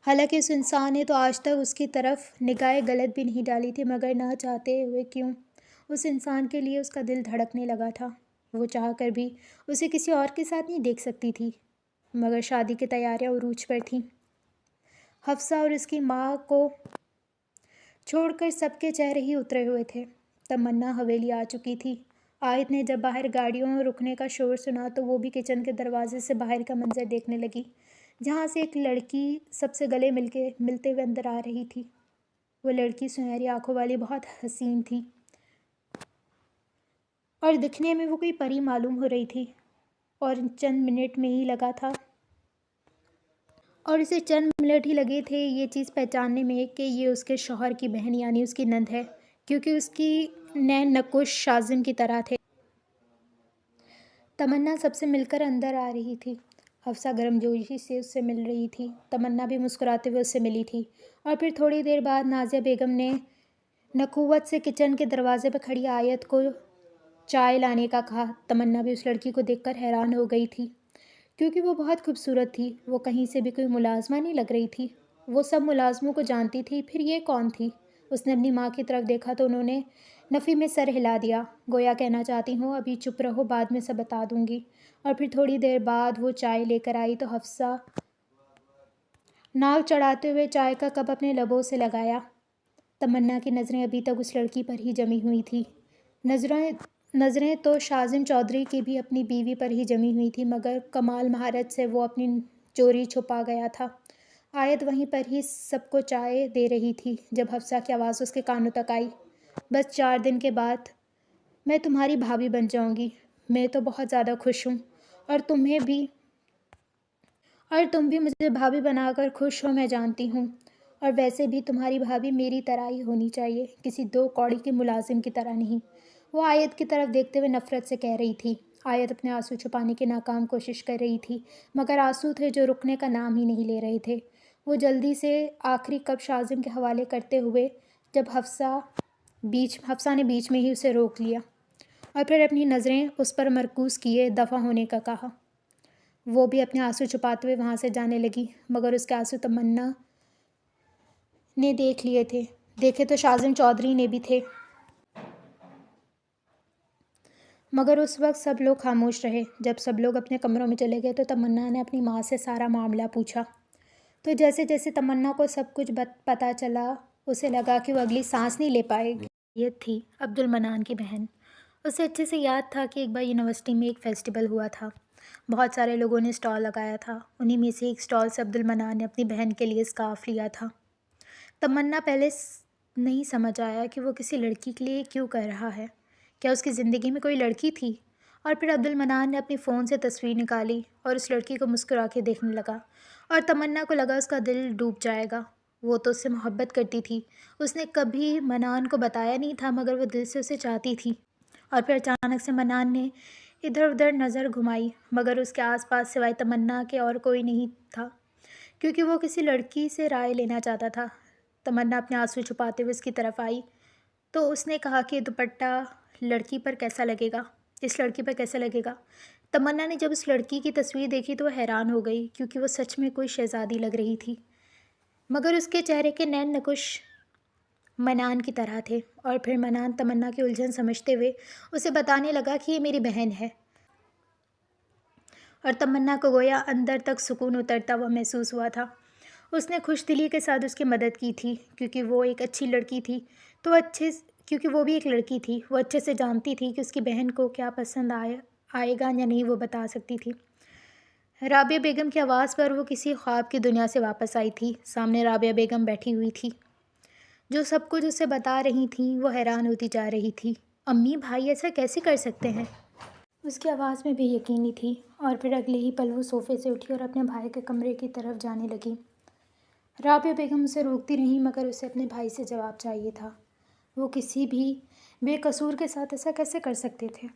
حالانکہ اس انسان نے تو آج تک اس کی طرف نگاہ غلط بھی نہیں ڈالی تھی، مگر نہ چاہتے ہوئے کیوں اس انسان کے لیے اس کا دل دھڑکنے لگا تھا۔ وہ چاہ کر بھی اسے کسی اور کے ساتھ نہیں دیکھ سکتی تھی، مگر شادی کی تیاریاں عروج پر تھیں۔ حفصہ اور اس کی ماں کو چھوڑ کر سب کے چہرے ہی اترے ہوئے تھے۔ تمنا حویلی آ چکی تھی۔ آیت نے جب باہر گاڑیوں رکنے کا شور سنا تو وہ بھی کچن کے دروازے سے باہر کا منظر دیکھنے لگی، جہاں سے ایک لڑکی سب سے گلے ملتے ہوئے اندر آ رہی تھی۔ وہ لڑکی سنہری آنکھوں والی بہت حسین تھی اور دکھنے میں وہ کوئی پری معلوم ہو رہی تھی، اور اسے چند منٹ ہی لگے تھے یہ چیز پہچاننے میں کہ یہ اس کے شوہر کی بہن یعنی اس کی نند ہے، کیونکہ اس کی نین نقش شازم کی طرح تھے۔ تمنا سب سے مل کر اندر آ رہی تھی۔ حفصہ گرمجوشی سے اس سے مل رہی تھی۔ تمنا بھی مسکراتے ہوئے اس سے ملی تھی، اور پھر تھوڑی دیر بعد نازیہ بیگم نے نخوت سے کچن کے دروازے پر کھڑی آیت کو چائے لانے کا کہا۔ تمنا بھی اس لڑکی کو دیکھ کر حیران ہو گئی تھی، کیونکہ وہ بہت خوبصورت تھی۔ وہ کہیں سے بھی کوئی ملازمہ نہیں لگ رہی تھی۔ وہ سب ملازموں کو جانتی تھی، پھر یہ کون تھی؟ اس نے اپنی ماں کی طرف دیکھا تو انہوں نے نفی میں سر ہلا دیا، گویا کہنا چاہتی ہوں ابھی چپ رہو، بعد میں سب بتا دوں گی۔ اور پھر تھوڑی دیر بعد وہ چائے لے کر آئی تو حفصہ ناک چڑھاتے ہوئے چائے کا کپ اپنے لبوں سے لگایا۔ تمنا کی نظریں ابھی تک اس لڑکی پر ہی جمی ہوئی تھیں۔ نظریں تو شازم چودھری کی بھی اپنی بیوی پر ہی جمی ہوئی تھیں، مگر کمال مہارت سے وہ اپنی چوری چھپا گیا تھا۔ آیت وہیں پر ہی سب کو چائے دے رہی تھی جب حفصہ کی آواز اس کے کانوں تک آئی، بس 4 دن کے بعد میں تمہاری بھابھی بن جاؤں گی۔ میں تو بہت زیادہ خوش ہوں، اور تم بھی مجھے بھابھی بنا کر خوش ہو، میں جانتی ہوں۔ اور ویسے بھی تمہاری بھابھی میری طرح ہی ہونی چاہیے، کسی 2 کوڑی کے ملازم کی طرح نہیں۔ وہ آیت کی طرف دیکھتے ہوئے نفرت سے کہہ رہی تھی۔ آیت اپنے آنسو چھپانے کی ناکام کوشش کر رہی تھی، مگر آنسو تھے جو رکنے کا نام ہی نہیں لے رہے تھے۔ وہ جلدی سے آخری کپ شازم کے حوالے کرتے ہوئے جب حفصہ نے بیچ میں ہی اسے روک لیا اور پھر اپنی نظریں اس پر مرکوز کیے دفع ہونے کا کہا۔ وہ بھی اپنے آنسو چھپاتے ہوئے وہاں سے جانے لگی، مگر اس کے آنسو تمنا نے دیکھے تو شازم چودھری نے بھی تھے، مگر اس وقت سب لوگ خاموش رہے۔ جب سب لوگ اپنے کمروں میں چلے گئے تو تمنا نے اپنی ماں سے سارا معاملہ پوچھا، تو جیسے جیسے تمنا کو سب کچھ پتہ چلا اسے لگا کہ وہ اگلی سانس نہیں لے پائے گی۔ یہ تھی عبد المنان کی بہن۔ اسے اچھے سے یاد تھا کہ ایک بار یونیورسٹی میں ایک فیسٹیول ہوا تھا، بہت سارے لوگوں نے اسٹال لگایا تھا، انہی میں سے ایک اسٹال سے عبد المنان نے اپنی بہن کے لیے اسکارف لیا تھا۔ تمنا پہلے نہیں سمجھ آیا کہ وہ کسی لڑکی کے لیے کیوں کر رہا ہے، کیا اس کی زندگی میں کوئی لڑکی تھی؟ اور پھر عبد المنان نے اپنی فون سے تصویر نکالی اور اس لڑکی کو مسکرا کے دیکھنے لگا، اور تمنا کو لگا اس کا دل ڈوب جائے گا۔ وہ تو اس سے محبت کرتی تھی، اس نے کبھی منان کو بتایا نہیں تھا، مگر وہ دل سے اسے چاہتی تھی۔ اور پھر اچانک سے منان نے ادھر ادھر نظر گھمائی، مگر اس کے آس پاس سوائے تمنا کے اور کوئی نہیں تھا، کیونکہ وہ کسی لڑکی سے رائے لینا چاہتا تھا۔ تمنا اپنے آنسو چھپاتے ہوئے اس کی طرف آئی تو اس نے کہا کہ دوپٹہ اس لڑکی پر کیسا لگے گا؟ تمنا نے جب اس لڑکی کی تصویر دیکھی تو وہ حیران ہو گئی، کیونکہ وہ سچ میں کوئی شہزادی لگ رہی تھی، مگر اس کے چہرے کے نین نقش منان کی طرح تھے۔ اور پھر منان تمنا کی الجھن سمجھتے ہوئے اسے بتانے لگا کہ یہ میری بہن ہے، اور تمنا کو گویا اندر تک سکون اترتا ہوا محسوس ہوا تھا۔ اس نے خوش دلی کے ساتھ اس کی مدد کی تھی، کیونکہ وہ بھی ایک لڑکی تھی، وہ اچھے سے جانتی تھی کہ اس کی بہن کو کیا پسند آئے گا یا نہیں، وہ بتا سکتی تھی۔ رابعہ بیگم کی آواز پر وہ کسی خواب کی دنیا سے واپس آئی تھی۔ سامنے رابعہ بیگم بیٹھی ہوئی تھی، جو سب کچھ اسے بتا رہی تھیں۔ وہ حیران ہوتی جا رہی تھی۔ امی، بھائی ایسا کیسے کر سکتے ہیں؟ اس کی آواز میں بے یقینی تھی، اور پھر اگلے ہی پل وہ صوفے سے اٹھی اور اپنے بھائی کے کمرے کی طرف جانے لگی۔ رابعہ بیگم اسے روکتی رہیں، مگر اسے اپنے بھائی سے جواب چاہیے تھا۔ وہ کسی بھی بے قصور کے ساتھ ایسا کیسے کر سکتے تھے؟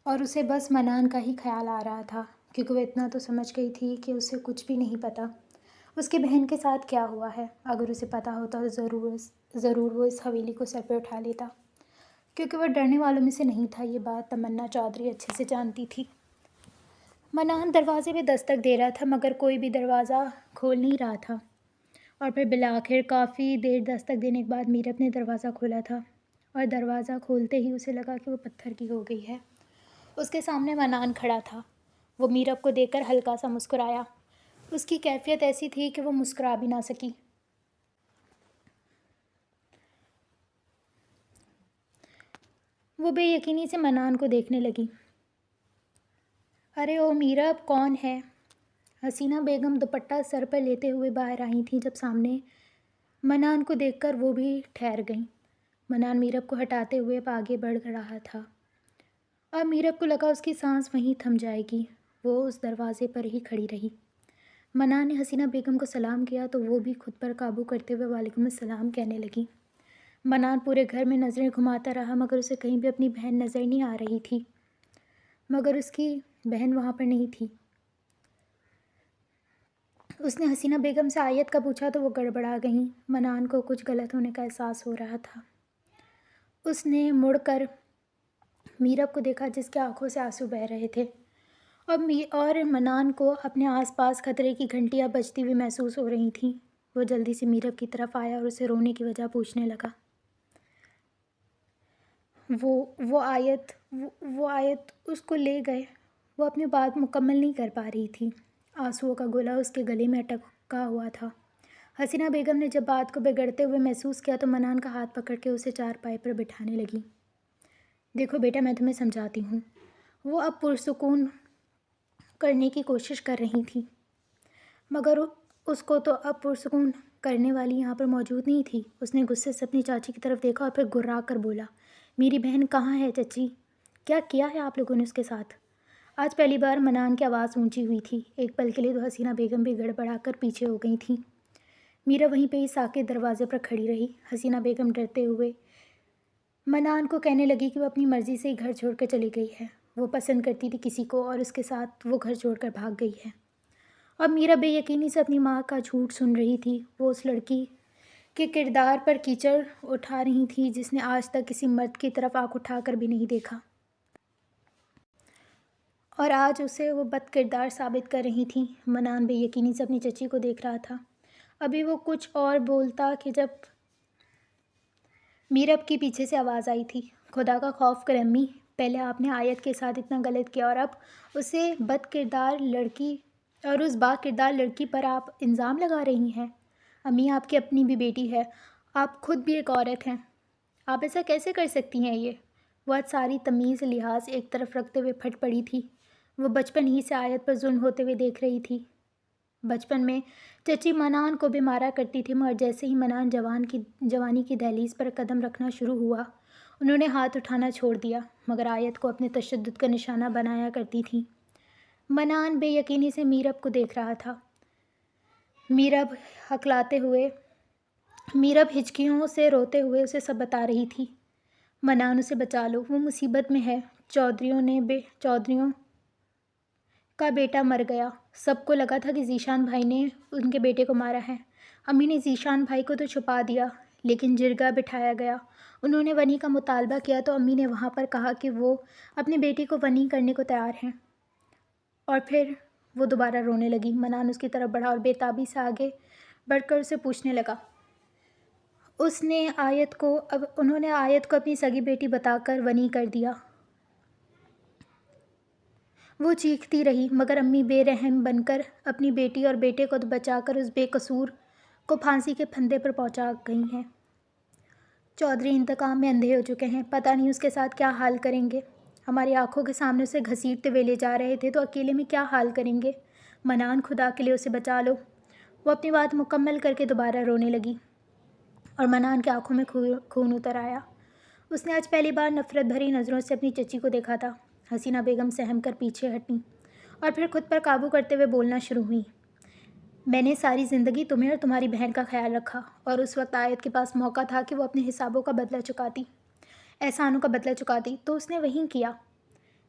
اور اسے بس منان کا ہی خیال آ رہا تھا، کیونکہ وہ اتنا تو سمجھ گئی تھی کہ اسے کچھ بھی نہیں پتہ اس کی بہن کے ساتھ کیا ہوا ہے۔ اگر اسے پتہ ہوتا تو ضرور وہ اس حویلی کو سر پہ اٹھا لیتا، کیونکہ وہ ڈرنے والوں میں سے نہیں تھا۔ یہ بات تمنا چودھری اچھے سے جانتی تھی۔ منان دروازے پہ دستک دے رہا تھا مگر کوئی بھی دروازہ کھول نہیں رہا تھا، اور پھر بالآخر کافی دیر دستک دینے کے بعد میرب نے دروازہ کھولا تھا، اور دروازہ کھولتے ہی اسے لگا کہ وہ پتھر کی ہو گئی ہے۔ اس کے سامنے منان کھڑا تھا۔ وہ میرب کو دیکھ کر ہلکا سا مسکرایا۔ اس کی کیفیت ایسی تھی کہ وہ مسکرا بھی نہ سکی۔ وہ بے یقینی سے منان کو دیکھنے لگی۔ ارے او میرب، کون ہے؟ حسینہ بیگم دوپٹہ سر پر لیتے ہوئے باہر آئی تھیں جب سامنے منان کو دیکھ کر وہ بھی ٹھہر گئیں۔ منان میرب کو ہٹاتے ہوئے اب آگے بڑھ رہا تھا، اور میرب کو لگا اس کی سانس وہیں تھم جائے گی۔ وہ اس دروازے پر ہی کھڑی رہی۔ منان نے حسینہ بیگم کو سلام کیا تو وہ بھی خود پر قابو کرتے ہوئے وعلیکم السلام کہنے لگی۔ منان پورے گھر میں نظریں گھماتا رہا مگر اسے کہیں بھی اپنی بہن نظر نہیں آ رہی تھی، مگر اس کی بہن وہاں پر نہیں تھی۔ اس نے حسینہ بیگم سے آیت کا پوچھا تو وہ گڑبڑا گئیں۔ منان کو کچھ غلط ہونے کا احساس ہو رہا تھا۔ اس نے مڑ کر میرب کو دیکھا جس کی آنکھوں سے آنسو بہہ رہے تھے، اور منان کو اپنے آس پاس خطرے کی گھنٹیاں بجتی ہوئی محسوس ہو رہی تھیں۔ وہ جلدی سے میرب کی طرف آیا اور اسے رونے کی وجہ پوچھنے لگا۔ وہ آیت اس کو لے گئے۔ وہ اپنی بات مکمل نہیں کر پا رہی تھی۔ آنسوؤں کا گولا اس کے گلے میں اٹکا ہوا تھا۔ حسینہ بیگم نے جب بات کو بگڑتے ہوئے محسوس کیا تو منان کا ہاتھ پکڑ کے اسے چارپائی پر بٹھانے لگی۔ دیکھو بیٹا، میں تمہیں سمجھاتی ہوں۔ وہ اب پرسکون کرنے کی کوشش کر رہی تھی، مگر اس کو تو اب پرسکون کرنے والی یہاں پر موجود نہیں تھی۔ اس نے غصے سے اپنی چاچی کی طرف دیکھا اور پھر گھرا کر بولا، میری بہن کہاں ہے چچی؟ کیا کیا ہے آپ لوگوں نے اس کے ساتھ؟ آج پہلی بار منان کی آواز اونچی ہوئی تھی۔ ایک پل کے لیے تو حسینہ بیگم بھی گڑبڑا کر پیچھے ہو گئی تھیں۔ میرا وہیں پہ ہی ساکت دروازے پر کھڑی رہی۔ حسینہ بیگم ڈرتے ہوئے منان کو کہنے لگی کہ وہ اپنی مرضی سے ہی گھر چھوڑ کر چلی گئی ہے۔ وہ پسند کرتی تھی کسی کو اور اس کے ساتھ وہ گھر چھوڑ کر بھاگ گئی ہے۔ اب میرا بے یقینی سے اپنی ماں کا جھوٹ سن رہی تھی۔ وہ اس لڑکی کے کردار پر کیچڑ اٹھا رہی تھی جس نے آج تک کسی مرد کی طرف آنکھ اٹھا کر بھی نہیں دیکھا، اور آج اسے وہ بد کردار ثابت کر رہی تھیں۔ منان بے یقینی سے اپنی چچی کو دیکھ رہا تھا۔ ابھی وہ کچھ اور بولتا کہ جب میرب کی پیچھے سے آواز آئی تھی، خدا کا خوف کر امی، پہلے آپ نے آیت کے ساتھ اتنا غلط کیا اور اب اس با کردار لڑکی پر آپ الزام لگا رہی ہیں۔ امی، آپ کی اپنی بھی بیٹی ہے، آپ خود بھی ایک عورت ہیں، آپ ایسا کیسے کر سکتی ہیں؟ وہ آج ساری تمیز لحاظ ایک طرف رکھتے ہوئے پھٹ پڑی تھی۔ وہ بچپن ہی سے آیت پر ظلم ہوتے ہوئے دیکھ رہی تھی۔ بچپن میں چچی منان کو بھی مارا کرتی تھی مگر جیسے ہی منان جوانی کی دہلیز پر قدم رکھنا شروع ہوا، انہوں نے ہاتھ اٹھانا چھوڑ دیا، مگر آیت کو اپنے تشدد کا نشانہ بنایا کرتی تھیں۔ منان بے یقینی سے میرب کو دیکھ رہا تھا۔ میرب ہچکیوں سے روتے ہوئے اسے سب بتا رہی تھی۔ منان، اسے بچا لو، وہ مصیبت میں ہے، چودھریوں کا بیٹا مر گیا۔ سب کو لگا تھا کہ ذیشان بھائی نے ان کے بیٹے کو مارا ہے۔ امی نے ذیشان بھائی کو تو چھپا دیا لیکن جرگہ بٹھایا گیا۔ انہوں نے ونی کا مطالبہ کیا تو امی نے وہاں پر کہا کہ وہ اپنے بیٹے کو ونی کرنے کو تیار ہیں، اور پھر وہ دوبارہ رونے لگی۔ منان اس کی طرف بڑھا اور بے تابی سے آگے بڑھ کر اسے پوچھنے لگا۔ انہوں نے آیت کو اپنی سگی بیٹی بتا کر ونی کر دیا۔ وہ چیختی رہی مگر امی بے رحم بن کر اپنی بیٹی اور بیٹے کو بچا کر اس بے قصور کو پھانسی کے پھندے پر پہنچا گئی ہیں۔ چودھری انتقام میں اندھے ہو چکے ہیں، پتہ نہیں اس کے ساتھ کیا حال کریں گے۔ ہماری آنکھوں کے سامنے اسے گھسیٹتے ہوئے لے جا رہے تھے تو اکیلے میں کیا حال کریں گے؟ منان، خدا کے لیے اسے بچا لو۔ وہ اپنی بات مکمل کر کے دوبارہ رونے لگی اور منان کی آنکھوں میں خون اتر آیا۔ اس نے آج پہلی بار نفرت بھری نظروں سے اپنی چچی کو دیکھا تھا۔ حسینہ بیگم سہم کر پیچھے ہٹیں اور پھر خود پر قابو کرتے ہوئے بولنا شروع ہوئیں۔ میں نے ساری زندگی تمہیں اور تمہاری بہن کا خیال رکھا، اور اس وقت آیت کے پاس موقع تھا کہ وہ اپنے حسابوں کا بدلہ چکاتی، احسانوں کا بدلہ چکاتی، تو اس نے وہی کیا۔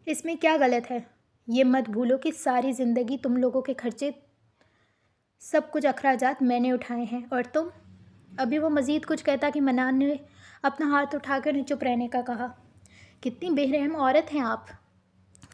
اس میں کیا غلط ہے؟ یہ مت بھولو کہ ساری زندگی تم لوگوں کے خرچے، سب کچھ اخراجات میں نے اٹھائے ہیں، اور تم؟ ابھی وہ مزید کچھ کہتا کہ منان نے اپنا ہاتھ اٹھا کر چپ رہنے کا کہا۔ کتنی بے رحم عورت ہیں آپ!